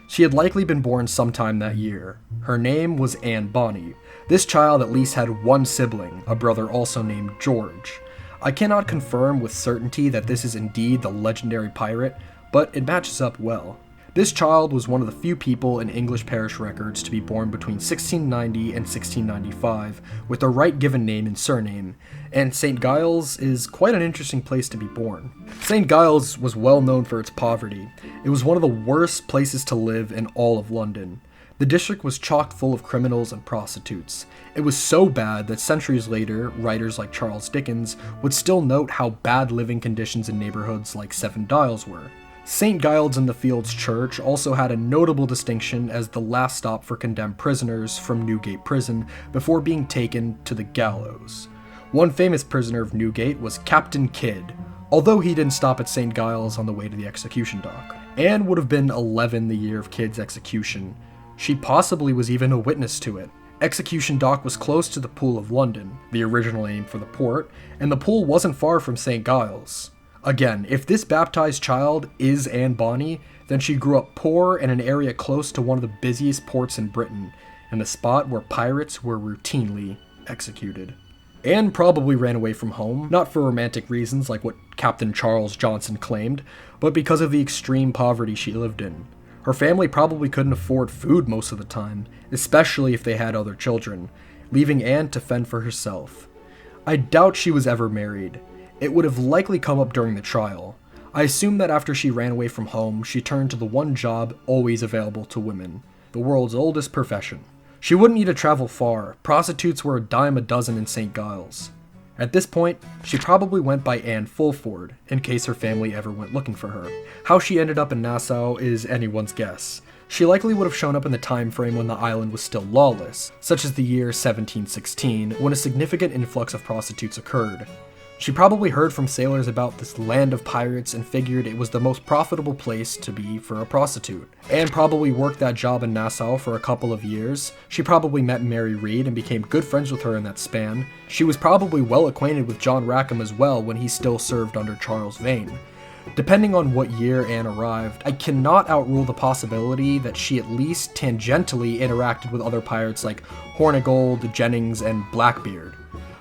She had likely been born sometime that year. Her name was Anne Bonny. This child at least had one sibling, a brother also named George. I cannot confirm with certainty that this is indeed the legendary pirate, but it matches up well. This child was one of the few people in English parish records to be born between 1690 and 1695 with the right given name and surname, and St. Giles is quite an interesting place to be born. St. Giles was well known for its poverty. It was one of the worst places to live in all of London. The district was chock full of criminals and prostitutes. It was so bad that centuries later, writers like Charles Dickens would still note how bad living conditions in neighborhoods like Seven Dials were. St. Giles in the Fields Church also had a notable distinction as the last stop for condemned prisoners from Newgate Prison before being taken to the gallows. One famous prisoner of Newgate was Captain Kidd, although he didn't stop at St. Giles on the way to the execution dock. Anne would have been 11 the year of Kidd's execution. She possibly was even a witness to it. Execution Dock was close to the Pool of London, the original name for the port, and the pool wasn't far from St. Giles. Again, if this baptized child is Anne Bonny, then she grew up poor in an area close to one of the busiest ports in Britain, and the spot where pirates were routinely executed. Anne probably ran away from home, not for romantic reasons like what Captain Charles Johnson claimed, but because of the extreme poverty she lived in. Her family probably couldn't afford food most of the time, especially if they had other children, leaving Anne to fend for herself. I doubt she was ever married. It would have likely come up during the trial. I assume that after she ran away from home, she turned to the one job always available to women, the world's oldest profession. She wouldn't need to travel far. Prostitutes were a dime a dozen in St. Giles. At this point, she probably went by Anne Fulford, in case her family ever went looking for her. How she ended up in Nassau is anyone's guess. She likely would have shown up in the time frame when the island was still lawless, such as the year 1716, when a significant influx of prostitutes occurred. She probably heard from sailors about this land of pirates and figured it was the most profitable place to be for a prostitute. Anne probably worked that job in Nassau for a couple of years. She probably met Mary Read and became good friends with her in that span. She was probably well acquainted with John Rackham as well when he still served under Charles Vane. Depending on what year Anne arrived, I cannot outrule the possibility that she at least tangentially interacted with other pirates like Hornigold, Jennings, and Blackbeard.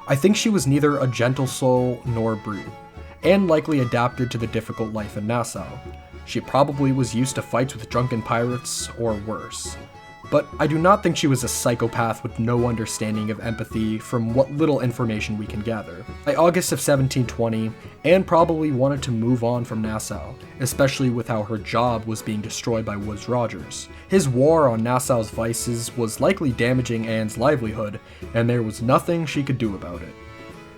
I think she was neither a gentle soul nor a brute. Anne likely adapted to the difficult life in Nassau. She probably was used to fights with drunken pirates, or worse. but I do not think she was a psychopath with no understanding of empathy from what little information we can gather. By August of 1720, Anne probably wanted to move on from Nassau, especially with how her job was being destroyed by Woodes Rogers. His war on Nassau's vices was likely damaging Anne's livelihood, and there was nothing she could do about it.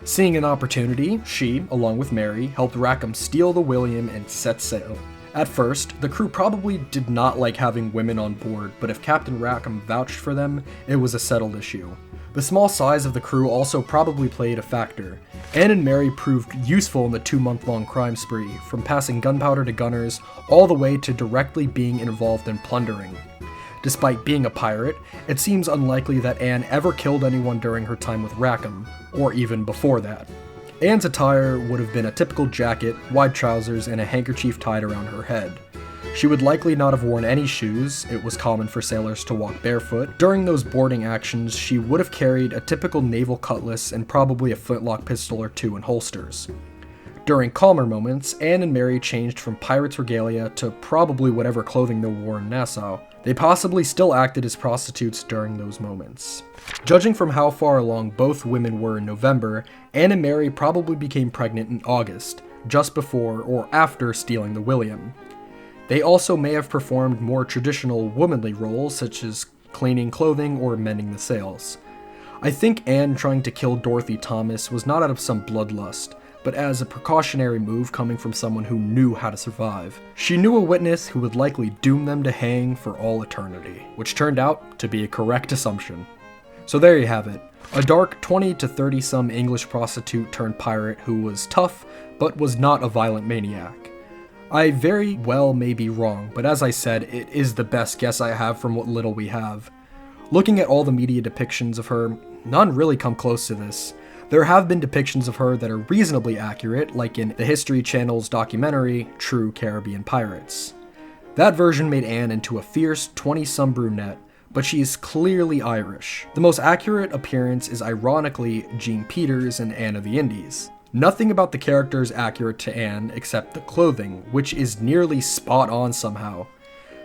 Seeing an opportunity, she, along with Mary, helped Rackham steal the William and set sail. At first, the crew probably did not like having women on board, but if Captain Rackham vouched for them, it was a settled issue. The small size of the crew also probably played a factor. Anne and Mary proved useful in the 2-month-long crime spree, from passing gunpowder to gunners, all the way to directly being involved in plundering. Despite being a pirate, it seems unlikely that Anne ever killed anyone during her time with Rackham, or even before that. Anne's attire would have been a typical jacket, wide trousers, and a handkerchief tied around her head. She would likely not have worn any shoes. It was common for sailors to walk barefoot. During those boarding actions, she would have carried a typical naval cutlass and probably a flintlock pistol or two in holsters. During calmer moments, Anne and Mary changed from pirates' regalia to probably whatever clothing they wore in Nassau. They possibly still acted as prostitutes during those moments. Judging from how far along both women were in November, Anne and Mary probably became pregnant in August, just before or after stealing the William. They also may have performed more traditional womanly roles, such as cleaning clothing or mending the sails. I think Anne trying to kill Dorothy Thomas was not out of some bloodlust, but as a precautionary move coming from someone who knew how to survive. She knew a witness who would likely doom them to hang for all eternity, which turned out to be a correct assumption. So there you have it, a dark 20 to 30 some English prostitute turned pirate who was tough, but was not a violent maniac. I very well may be wrong, but as I said, it is the best guess I have from what little we have. Looking at all the media depictions of her, none really come close to this. There have been depictions of her that are reasonably accurate, like in the History Channel's documentary, True Caribbean Pirates. That version made Anne into a fierce 20-some brunette, but she is clearly Irish. The most accurate appearance is ironically Jean Peters in Anne of the Indies. Nothing about the character is accurate to Anne except the clothing, which is nearly spot on somehow.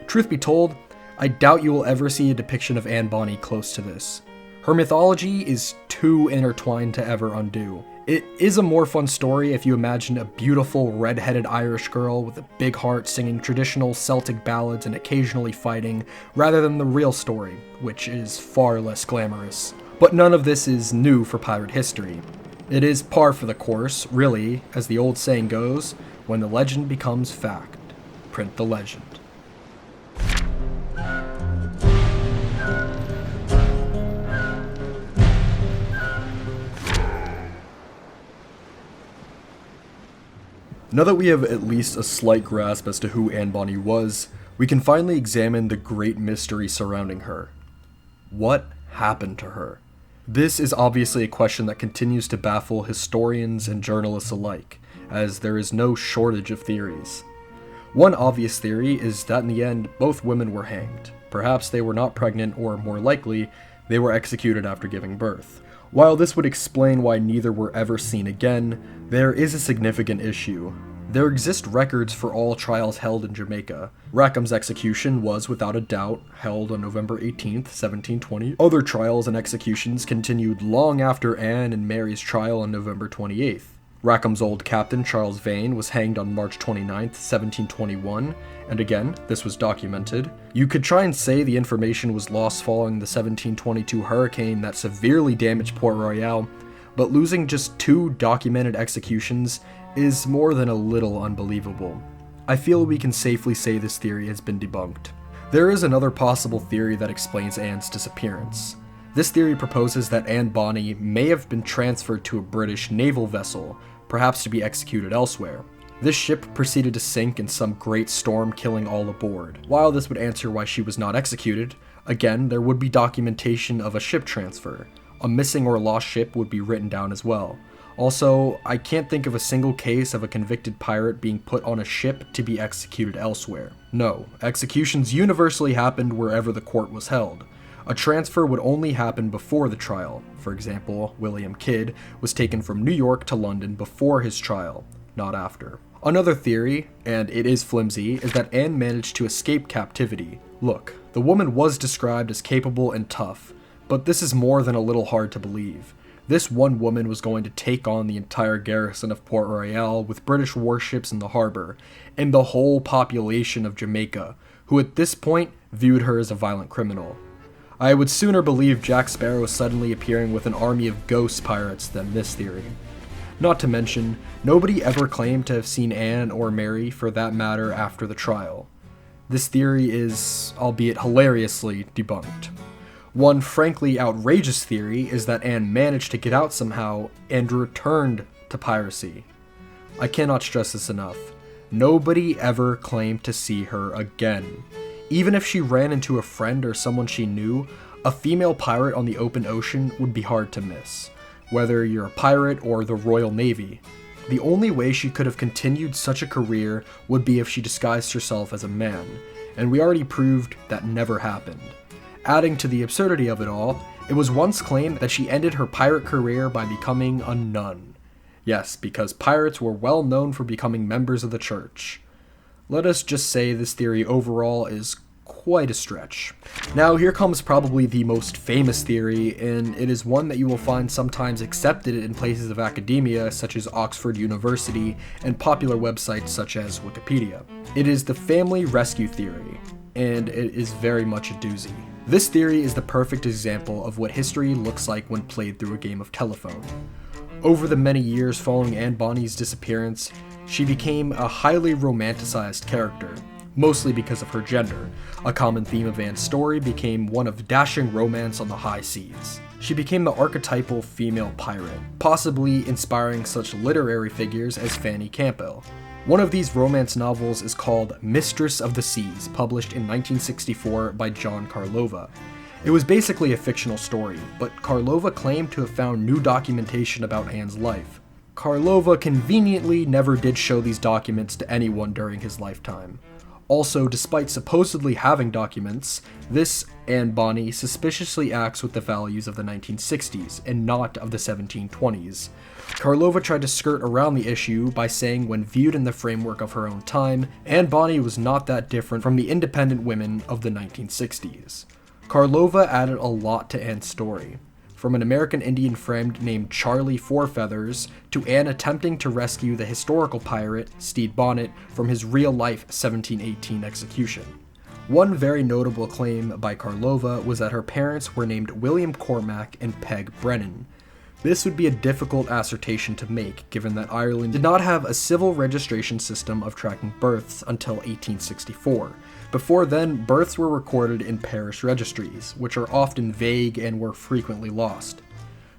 Truth be told, I doubt you will ever see a depiction of Anne Bonny close to this. Her mythology is too intertwined to ever undo. It is a more fun story if you imagine a beautiful red-headed Irish girl with a big heart singing traditional Celtic ballads and occasionally fighting, rather than the real story, which is far less glamorous. But none of this is new for pirate history. It is par for the course, really, as the old saying goes, when the legend becomes fact, print the legend. Now that we have at least a slight grasp as to who Anne Bonny was, we can finally examine the great mystery surrounding her. What happened to her? This is obviously a question that continues to baffle historians and journalists alike, as there is no shortage of theories. One obvious theory is that in the end, both women were hanged. Perhaps they were not pregnant, or more likely, they were executed after giving birth. While this would explain why neither were ever seen again, there is a significant issue. There exist records for all trials held in Jamaica. Rackham's execution was, without a doubt, held on November 18th, 1720. Other trials and executions continued long after Anne and Mary's trial on November 28th. Rackham's old captain, Charles Vane, was hanged on March 29th, 1721, and again, this was documented. You could try and say the information was lost following the 1722 hurricane that severely damaged Port Royal, but losing just 2 documented executions is more than a little unbelievable. I feel we can safely say this theory has been debunked. There is another possible theory that explains Anne's disappearance. This theory proposes that Anne Bonny may have been transferred to a British naval vessel, perhaps to be executed elsewhere. This ship proceeded to sink in some great storm, killing all aboard. While this would answer why she was not executed, again, there would be documentation of a ship transfer. A missing or lost ship would be written down as well. Also, I can't think of a single case of a convicted pirate being put on a ship to be executed elsewhere. No, executions universally happened wherever the court was held. A transfer would only happen before the trial. For example, William Kidd was taken from New York to London before his trial, not after. Another theory, and it is flimsy, is that Anne managed to escape captivity. Look, the woman was described as capable and tough, but this is more than a little hard to believe. This one woman was going to take on the entire garrison of Port Royal with British warships in the harbor, and the whole population of Jamaica, who at this point viewed her as a violent criminal. I would sooner believe Jack Sparrow suddenly appearing with an army of ghost pirates than this theory. Not to mention, nobody ever claimed to have seen Anne or Mary for that matter after the trial. This theory is, albeit hilariously, debunked. One frankly outrageous theory is that Anne managed to get out somehow and returned to piracy. I cannot stress this enough. Nobody ever claimed to see her again. Even if she ran into a friend or someone she knew, a female pirate on the open ocean would be hard to miss, whether you're a pirate or the Royal Navy. The only way she could have continued such a career would be if she disguised herself as a man, and we already proved that never happened. Adding to the absurdity of it all, it was once claimed that she ended her pirate career by becoming a nun. Yes, because pirates were well known for becoming members of the church. Let us just say this theory overall is quite a stretch. Now here comes probably the most famous theory, and it is one that you will find sometimes accepted in places of academia such as Oxford University and popular websites such as Wikipedia. It is the family rescue theory, and it is very much a doozy. This theory is the perfect example of what history looks like when played through a game of telephone. Over the many years following Anne Bonny's disappearance, she became a highly romanticized character, mostly because of her gender. A common theme of Anne's story became one of dashing romance on the high seas. She became the archetypal female pirate, possibly inspiring such literary figures as Fanny Campbell. One of these romance novels is called Mistress of the Seas, published in 1964 by John Karlova. It was basically a fictional story, but Karlova claimed to have found new documentation about Anne's life. Karlova conveniently never did show these documents to anyone during his lifetime. Also, despite supposedly having documents, this Anne Bonny suspiciously acts with the values of the 1960s and not of the 1720s. Karlova tried to skirt around the issue by saying when viewed in the framework of her own time, Anne Bonny was not that different from the independent women of the 1960s. Karlova added a lot to Anne's story, from an American Indian friend named Charlie Fourfeathers to Anne attempting to rescue the historical pirate, Stede Bonnet, from his real-life 1718 execution. One very notable claim by Karlova was that her parents were named William Cormac and Peg Brennan. This would be a difficult assertion to make, given that Ireland did not have a civil registration system of tracking births until 1864. Before then, births were recorded in parish registries, which are often vague and were frequently lost.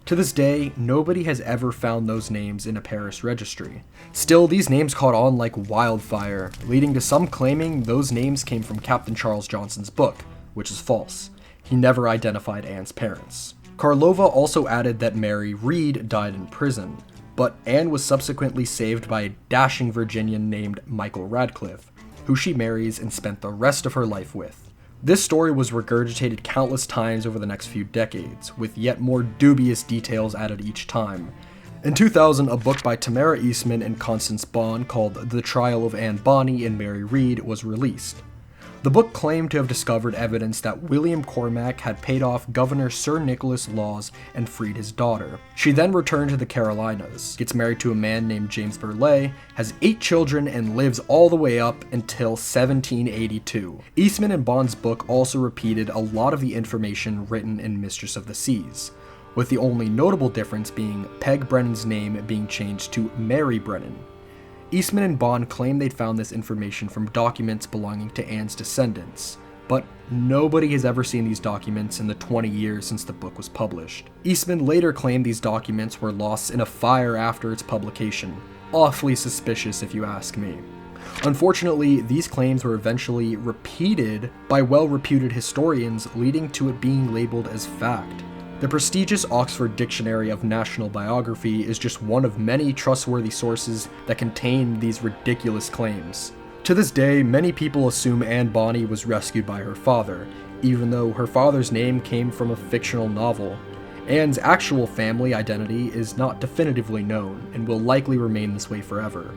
To this day, nobody has ever found those names in a parish registry. Still, these names caught on like wildfire, leading to some claiming those names came from Captain Charles Johnson's book, which is false. He never identified Anne's parents. Karlova also added that Mary Read died in prison, but Anne was subsequently saved by a dashing Virginian named Michael Radcliffe, who she marries and spent the rest of her life with. This story was regurgitated countless times over the next few decades, with yet more dubious details added each time. In 2000, a book by Tamara Eastman and Constance Bond called The Trial of Anne Bonny and Mary Read was released. The book claimed to have discovered evidence that William Cormac had paid off Governor Sir Nicholas Laws and freed his daughter. She then returned to the Carolinas, gets married to a man named James Burleigh, has 8 children, and lives all the way up until 1782. Eastman and Bond's book also repeated a lot of the information written in Mistress of the Seas, with the only notable difference being Peg Brennan's name being changed to Mary Brennan. Eastman and Bond claim they'd found this information from documents belonging to Anne's descendants, but nobody has ever seen these documents in the 20 years since the book was published. Eastman later claimed these documents were lost in a fire after its publication. Awfully suspicious if you ask me. Unfortunately, these claims were eventually repeated by well-reputed historians, leading to it being labeled as fact. The prestigious Oxford Dictionary of National Biography is just one of many trustworthy sources that contain these ridiculous claims. To this day, many people assume Anne Bonny was rescued by her father, even though her father's name came from a fictional novel. Anne's actual family identity is not definitively known, and will likely remain this way forever.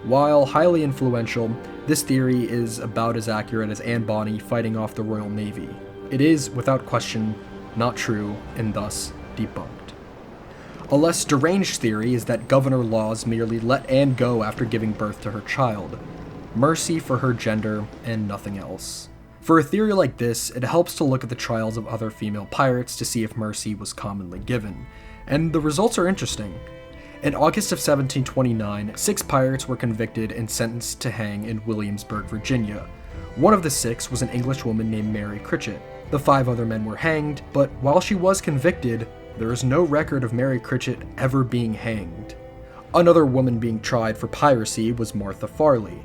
While highly influential, this theory is about as accurate as Anne Bonny fighting off the Royal Navy. It is, without question, not true, and thus debunked. A less deranged theory is that Governor Laws merely let Anne go after giving birth to her child. Mercy for her gender, and nothing else. For a theory like this, it helps to look at the trials of other female pirates to see if mercy was commonly given, and the results are interesting. In August of 1729, 6 pirates were convicted and sentenced to hang in Williamsburg, Virginia. One of the 6 was an English woman named Mary Critchett. The 5 other men were hanged, but while she was convicted, there is no record of Mary Critchett ever being hanged. Another woman being tried for piracy was Martha Farley,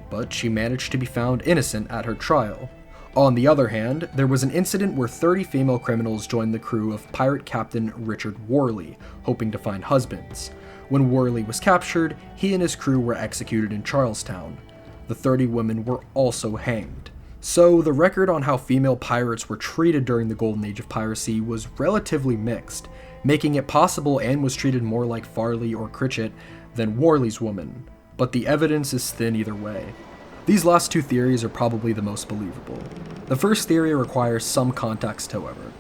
but she managed to be found innocent at her trial. On the other hand, there was an incident where 30 female criminals joined the crew of pirate captain Richard Worley, hoping to find husbands. When Worley was captured, he and his crew were executed in Charlestown. The 30 women were also hanged. So the record on how female pirates were treated during the Golden Age of Piracy was relatively mixed, making it possible Anne was treated more like Farley or Critchett than Worley's woman, but the evidence is thin either way. These last 2 theories are probably the most believable. The first theory requires some context, however.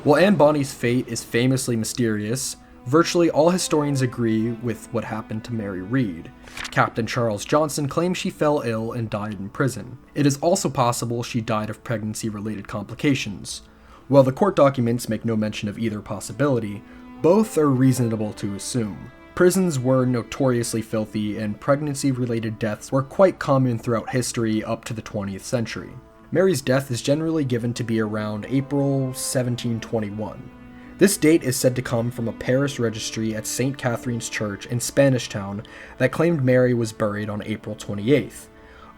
While Anne Bonny's fate is famously mysterious, virtually all historians agree with what happened to Mary Read. Captain Charles Johnson claims she fell ill and died in prison. It is also possible she died of pregnancy-related complications. While the court documents make no mention of either possibility, both are reasonable to assume. Prisons were notoriously filthy, and pregnancy-related deaths were quite common throughout history up to the 20th century. Mary's death is generally given to be around April 1721. This date is said to come from a parish registry at St. Catherine's Church in Spanish Town that claimed Mary was buried on April 28th.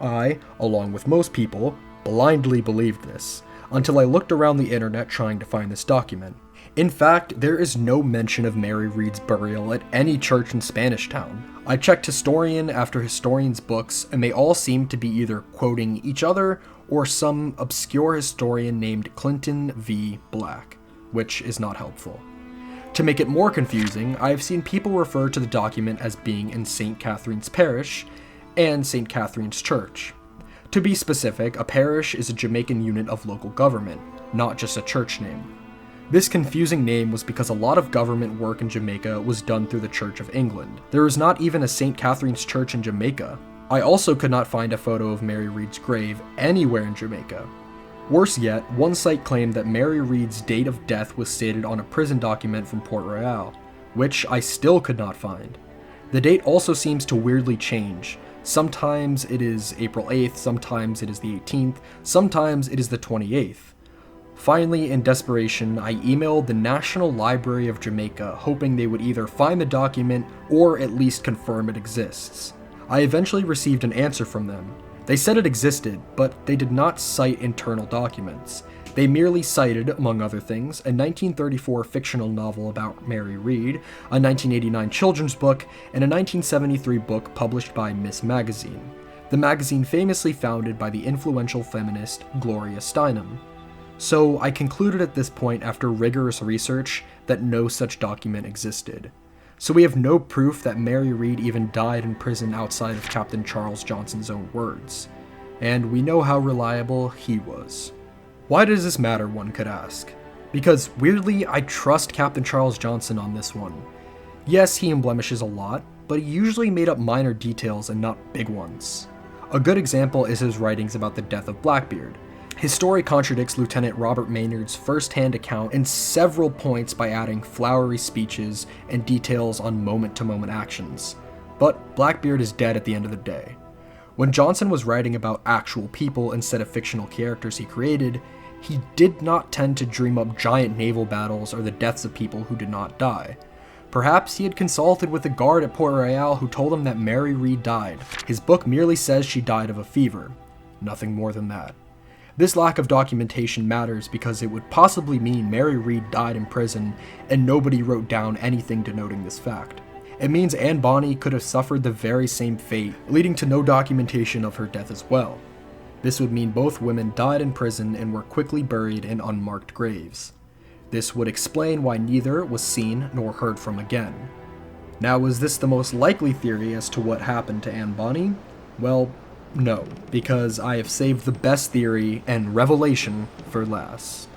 I, along with most people, blindly believed this, until I looked around the internet trying to find this document. In fact, there is no mention of Mary Read's burial at any church in Spanish Town. I checked historian after historian's books, and they all seem to be either quoting each other or some obscure historian named Clinton V. Black, which is not helpful. To make it more confusing, I have seen people refer to the document as being in St. Catherine's Parish and St. Catherine's Church. To be specific, a parish is a Jamaican unit of local government, not just a church name. This confusing name was because a lot of government work in Jamaica was done through the Church of England. There is not even a St. Catherine's Church in Jamaica. I also could not find a photo of Mary Read's grave anywhere in Jamaica. Worse yet, one site claimed that Mary Read's date of death was stated on a prison document from Port Royal, which I still could not find. The date also seems to weirdly change. Sometimes it is April 8th, sometimes it is the 18th, sometimes it is the 28th. Finally, in desperation, I emailed the National Library of Jamaica, hoping they would either find the document or at least confirm it exists. I eventually received an answer from them. They said it existed, but they did not cite internal documents. They merely cited, among other things, a 1934 fictional novel about Mary Read, a 1989 children's book, and a 1973 book published by Miss Magazine, the magazine famously founded by the influential feminist Gloria Steinem. So I concluded at this point after rigorous research that no such document existed. So we have no proof that Mary Read even died in prison outside of Captain Charles Johnson's own words. And we know how reliable he was. Why does this matter, one could ask? Because weirdly, I trust Captain Charles Johnson on this one. Yes, he emblemishes a lot, but he usually made up minor details and not big ones. A good example is his writings about the death of Blackbeard. His story contradicts Lieutenant Robert Maynard's first-hand account in several points by adding flowery speeches and details on moment-to-moment actions. But Blackbeard is dead at the end of the day. When Johnson was writing about actual people instead of fictional characters he created, he did not tend to dream up giant naval battles or the deaths of people who did not die. Perhaps he had consulted with a guard at Port Royal who told him that Mary Read died. His book merely says she died of a fever. Nothing more than that. This lack of documentation matters because it would possibly mean Mary Read died in prison and nobody wrote down anything denoting this fact. It means Anne Bonny could have suffered the very same fate, leading to no documentation of her death as well. This would mean both women died in prison and were quickly buried in unmarked graves. This would explain why neither was seen nor heard from again. Now, is this the most likely theory as to what happened to Anne Bonny? Well, no, because I have saved the best theory and revelation for last.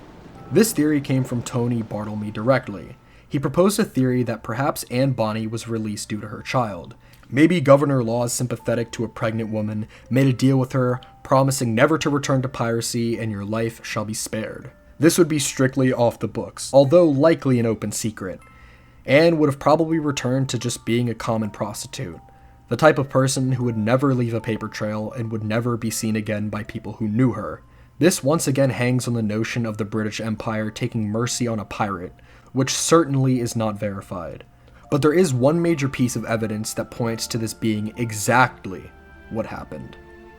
This theory came from Tony Bartlemy directly. He proposed a theory that perhaps Anne Bonny was released due to her child. Maybe Governor Laws, sympathetic to a pregnant woman, made a deal with her, promising never to return to piracy and your life shall be spared. This would be strictly off the books, although likely an open secret. Anne would have probably returned to just being a common prostitute. The type of person who would never leave a paper trail and would never be seen again by people who knew her. This once again hangs on the notion of the British Empire taking mercy on a pirate, which certainly is not verified. But there is one major piece of evidence that points to this being exactly what happened.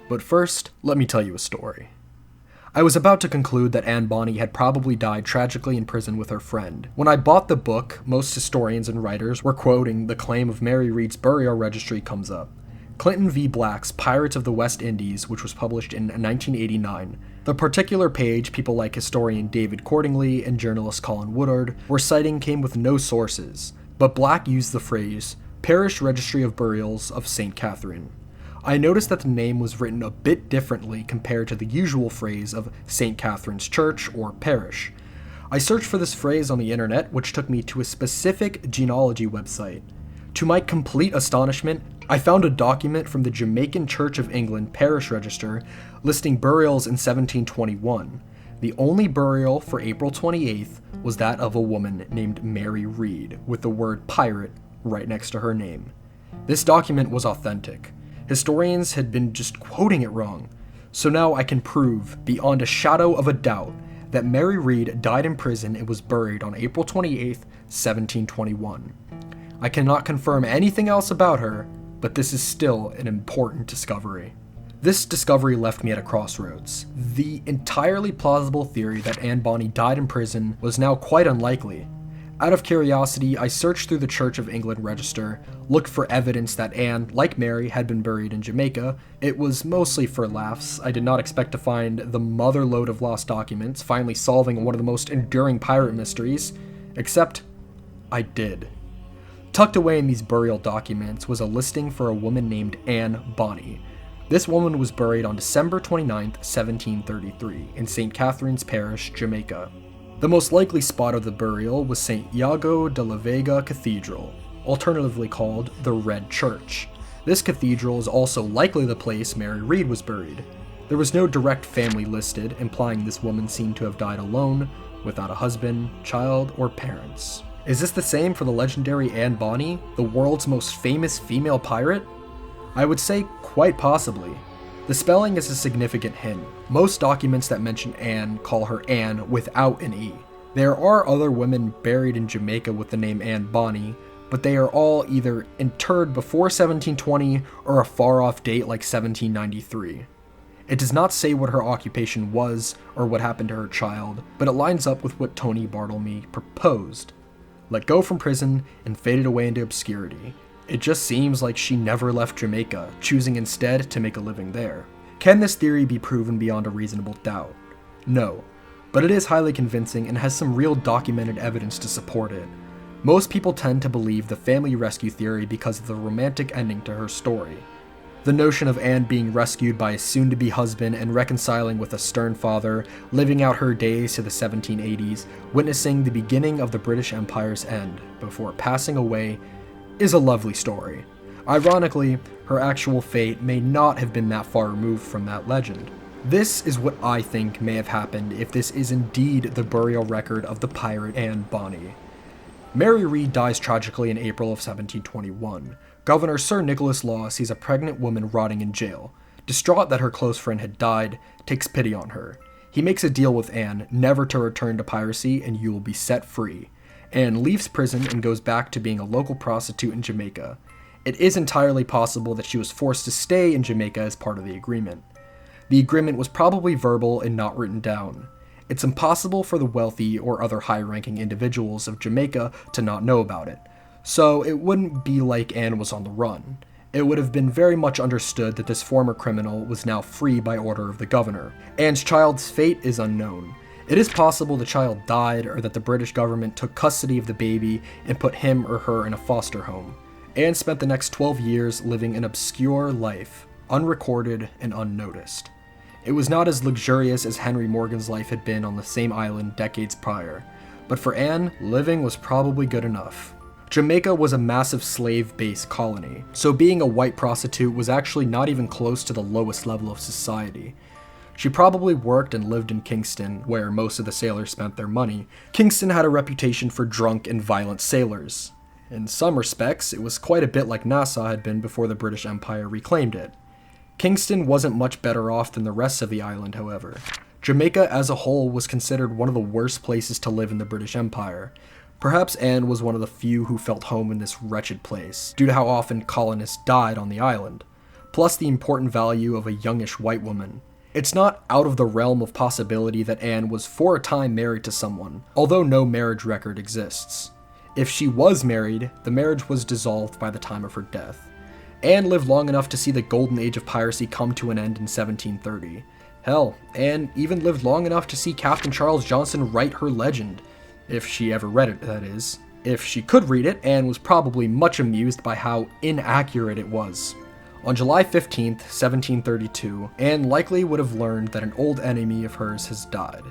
But first, let me tell you a story. I was about to conclude that Anne Bonny had probably died tragically in prison with her friend. When I bought the book, most historians and writers were quoting the claim of Mary Read's burial registry comes up. Clinton v. Black's Pirates of the West Indies, which was published in 1989. The particular page people like historian David Cordingley and journalist Colin Woodard were citing came with no sources, but Black used the phrase, Parish Registry of Burials of St. Catherine. I noticed that the name was written a bit differently compared to the usual phrase of St. Catherine's Church or Parish. I searched for this phrase on the internet, which took me to a specific genealogy website. To my complete astonishment, I found a document from the Jamaican Church of England Parish Register listing burials in 1721. The only burial for April 28th was that of a woman named Mary Read, with the word pirate right next to her name. This document was authentic. Historians had been just quoting it wrong. So now I can prove, beyond a shadow of a doubt, that Mary Read died in prison and was buried on April 28th, 1721. I cannot confirm anything else about her, but this is still an important discovery. This discovery left me at a crossroads. The entirely plausible theory that Anne Bonny died in prison was now quite unlikely. Out of curiosity, I searched through the Church of England register, looked for evidence that Anne, like Mary, had been buried in Jamaica. It was mostly for laughs. I did not expect to find the mother lode of lost documents, finally solving one of the most enduring pirate mysteries. Except, I did. Tucked away in these burial documents was a listing for a woman named Anne Bonny. This woman was buried on December 29, 1733, in St. Catherine's Parish, Jamaica. The most likely spot of the burial was St. Iago de la Vega Cathedral, alternatively called the Red Church. This cathedral is also likely the place Mary Read was buried. There was no direct family listed, implying this woman seemed to have died alone, without a husband, child, or parents. Is this the same for the legendary Anne Bonny, the world's most famous female pirate? I would say quite possibly. The spelling is a significant hint. Most documents that mention Anne call her Anne without an E. There are other women buried in Jamaica with the name Anne Bonny, but they are all either interred before 1720 or a far-off date like 1793. It does not say what her occupation was or what happened to her child, but it lines up with what Tony Bartlemy proposed. Let go from prison and faded away into obscurity. It just seems like she never left Jamaica, choosing instead to make a living there. Can this theory be proven beyond a reasonable doubt? No, but it is highly convincing and has some real documented evidence to support it. Most people tend to believe the family rescue theory because of the romantic ending to her story. The notion of Anne being rescued by a soon-to-be husband and reconciling with a stern father, living out her days to the 1780s, witnessing the beginning of the British Empire's end, before passing away, is a lovely story. Ironically, her actual fate may not have been that far removed from that legend. This is what I think may have happened if this is indeed the burial record of the pirate Anne Bonny. Mary Read dies tragically in April of 1721. Governor Sir Nicholas Law sees a pregnant woman rotting in jail. Distraught that her close friend had died, takes pity on her. He makes a deal with Anne, never to return to piracy and you will be set free. Anne leaves prison and goes back to being a local prostitute in Jamaica. It is entirely possible that she was forced to stay in Jamaica as part of the agreement. The agreement was probably verbal and not written down. It's impossible for the wealthy or other high-ranking individuals of Jamaica to not know about it, so it wouldn't be like Anne was on the run. It would have been very much understood that this former criminal was now free by order of the governor. Anne's child's fate is unknown. It is possible the child died or that the British government took custody of the baby and put him or her in a foster home. Anne spent the next 12 years living an obscure life, unrecorded and unnoticed. It was not as luxurious as Henry Morgan's life had been on the same island decades prior, but for Anne, living was probably good enough. Jamaica was a massive slave-based colony, so being a white prostitute was actually not even close to the lowest level of society. She probably worked and lived in Kingston, where most of the sailors spent their money. Kingston had a reputation for drunk and violent sailors. In some respects, it was quite a bit like Nassau had been before the British Empire reclaimed it. Kingston wasn't much better off than the rest of the island, however. Jamaica as a whole was considered one of the worst places to live in the British Empire. Perhaps Anne was one of the few who felt home in this wretched place, due to how often colonists died on the island, plus the important value of a youngish white woman. It's not out of the realm of possibility that Anne was for a time married to someone, although no marriage record exists. If she was married, the marriage was dissolved by the time of her death. Anne lived long enough to see the Golden Age of Piracy come to an end in 1730. Hell, Anne even lived long enough to see Captain Charles Johnson write her legend. If she ever read it, that is. If she could read it, Anne was probably much amused by how inaccurate it was. On July 15th, 1732, Anne likely would have learned that an old enemy of hers has died.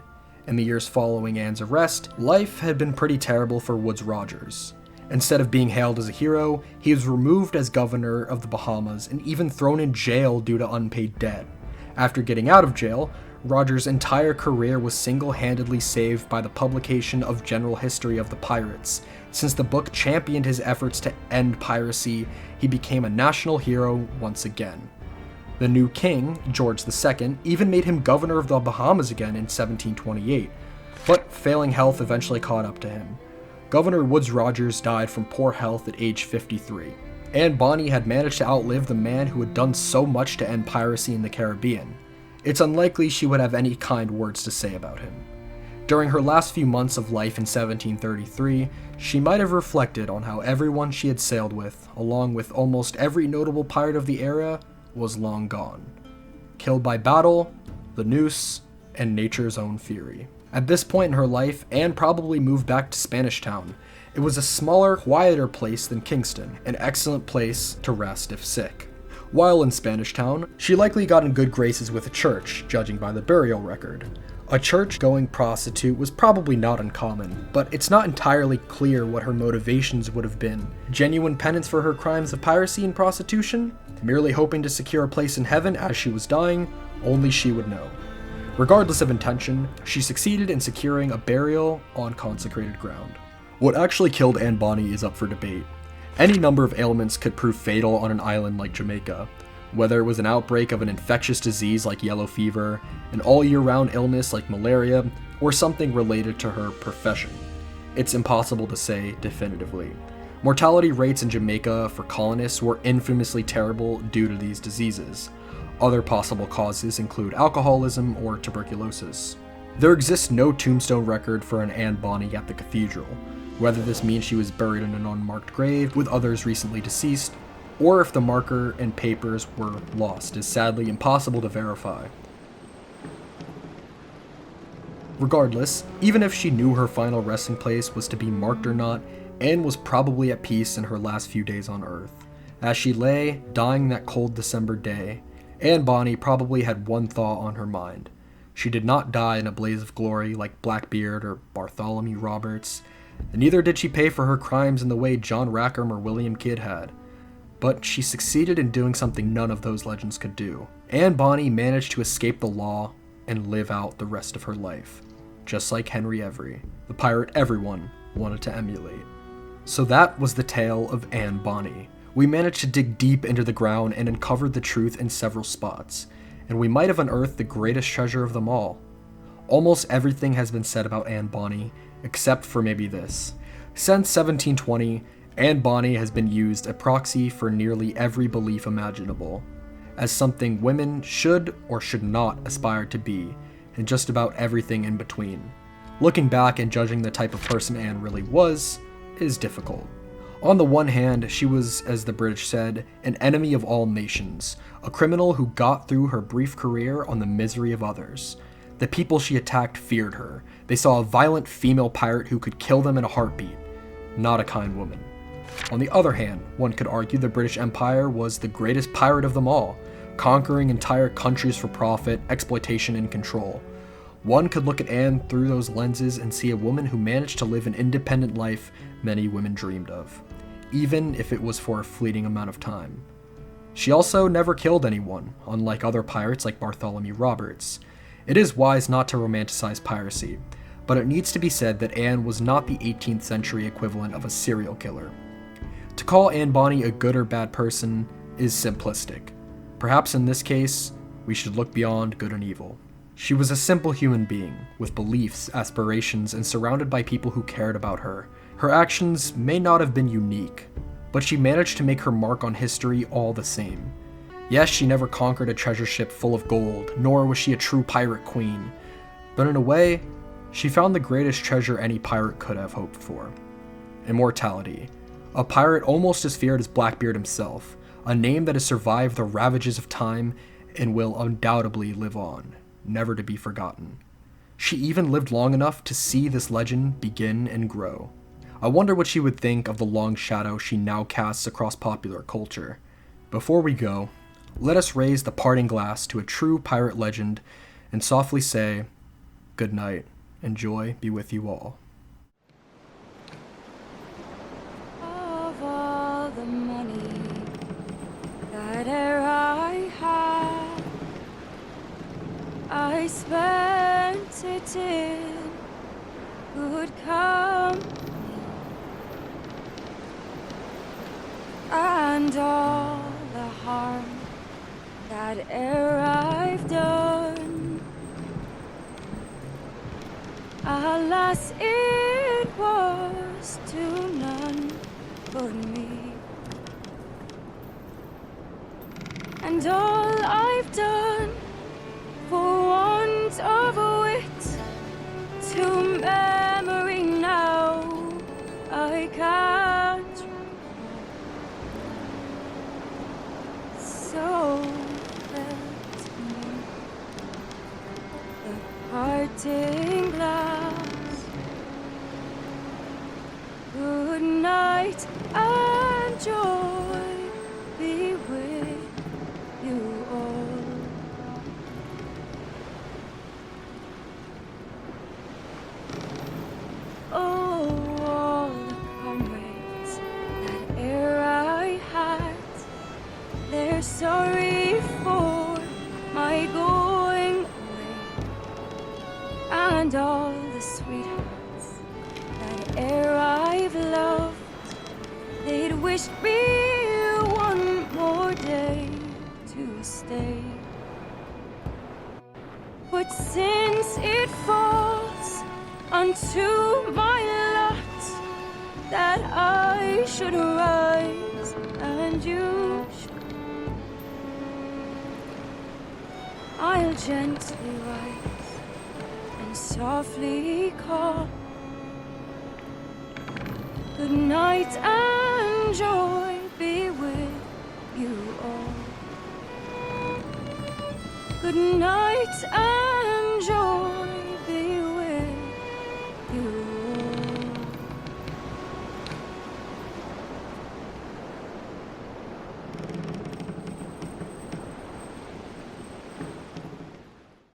In the years following Anne's arrest, life had been pretty terrible for Woodes Rogers. Instead of being hailed as a hero, he was removed as governor of the Bahamas and even thrown in jail due to unpaid debt. After getting out of jail, Rogers' entire career was single-handedly saved by the publication of General History of the Pirates. Since the book championed his efforts to end piracy, he became a national hero once again. The new king, George II, even made him governor of the Bahamas again in 1728, but failing health eventually caught up to him. Governor Woodes Rogers died from poor health at age 53. Anne Bonny had managed to outlive the man who had done so much to end piracy in the Caribbean. It's unlikely she would have any kind words to say about him. During her last few months of life in 1733, she might have reflected on how everyone she had sailed with, along with almost every notable pirate of the era, was long gone. Killed by battle, the noose, and nature's own fury. At this point in her life, Anne probably moved back to Spanish Town. It was a smaller, quieter place than Kingston, an excellent place to rest if sick. While in Spanish Town, she likely got in good graces with a church, judging by the burial record. A church-going prostitute was probably not uncommon, but it's not entirely clear what her motivations would have been. Genuine penance for her crimes of piracy and prostitution? Merely hoping to secure a place in heaven as she was dying? Only she would know. Regardless of intention, she succeeded in securing a burial on consecrated ground. What actually killed Anne Bonny is up for debate. Any number of ailments could prove fatal on an island like Jamaica, whether it was an outbreak of an infectious disease like yellow fever, an all-year-round illness like malaria, or something related to her profession. It's impossible to say definitively. Mortality rates in Jamaica for colonists were infamously terrible due to these diseases. Other possible causes include alcoholism or tuberculosis. There exists no tombstone record for an Anne Bonny at the cathedral, whether this means she was buried in an unmarked grave with others recently deceased, or if the marker and papers were lost is sadly impossible to verify. Regardless, even if she knew her final resting place was to be marked or not, Anne was probably at peace in her last few days on Earth. As she lay, dying that cold December day, Anne Bonny probably had one thought on her mind. She did not die in a blaze of glory like Blackbeard or Bartholomew Roberts, and neither did she pay for her crimes in the way John Rackham or William Kidd had. But she succeeded in doing something none of those legends could do. Anne Bonny managed to escape the law and live out the rest of her life, just like Henry Every, the pirate everyone wanted to emulate. So that was the tale of Anne Bonny. We managed to dig deep into the ground and uncovered the truth in several spots, and we might have unearthed the greatest treasure of them all. Almost everything has been said about Anne Bonny, except for maybe this. Since 1720, Anne Bonny has been used a proxy for nearly every belief imaginable, as something women should or should not aspire to be, and just about everything in between. Looking back and judging the type of person Anne really was is difficult. On the one hand, she was, as the British said, an enemy of all nations, a criminal who got through her brief career on the misery of others. The people she attacked feared her. They saw a violent female pirate who could kill them in a heartbeat. Not a kind woman. On the other hand, one could argue the British Empire was the greatest pirate of them all, conquering entire countries for profit, exploitation, and control. One could look at Anne through those lenses and see a woman who managed to live an independent life many women dreamed of, even if it was for a fleeting amount of time. She also never killed anyone, unlike other pirates like Bartholomew Roberts. It is wise not to romanticize piracy, but it needs to be said that Anne was not the 18th century equivalent of a serial killer. To call Anne Bonny a good or bad person is simplistic. Perhaps in this case, we should look beyond good and evil. She was a simple human being, with beliefs, aspirations, and surrounded by people who cared about her. Her actions may not have been unique, but she managed to make her mark on history all the same. Yes, she never conquered a treasure ship full of gold, nor was she a true pirate queen, but in a way, she found the greatest treasure any pirate could have hoped for: immortality. A pirate almost as feared as Blackbeard himself, a name that has survived the ravages of time and will undoubtedly live on, never to be forgotten. She even lived long enough to see this legend begin and grow. I wonder what she would think of the long shadow she now casts across popular culture. Before we go, let us raise the parting glass to a true pirate legend and softly say, good night, and joy be with you all.
Of all the money that e'er I had, I spent it in good company, and all the harm that e'er I've done, alas, it was to none but me. And all I've done for want of wit, to memory now I can't recall. So felt me the parting glass. Good night and joy be with you all. Oh, all the comrades that e'er I had, they're sorry for my going away, and all the sweethearts that e'er I've loved, they'd wish me one more day to stay. But since it falls unto my lot that I should rise and you should, I'll gently rise and softly call. Good night and joy be with you all. Good night and joy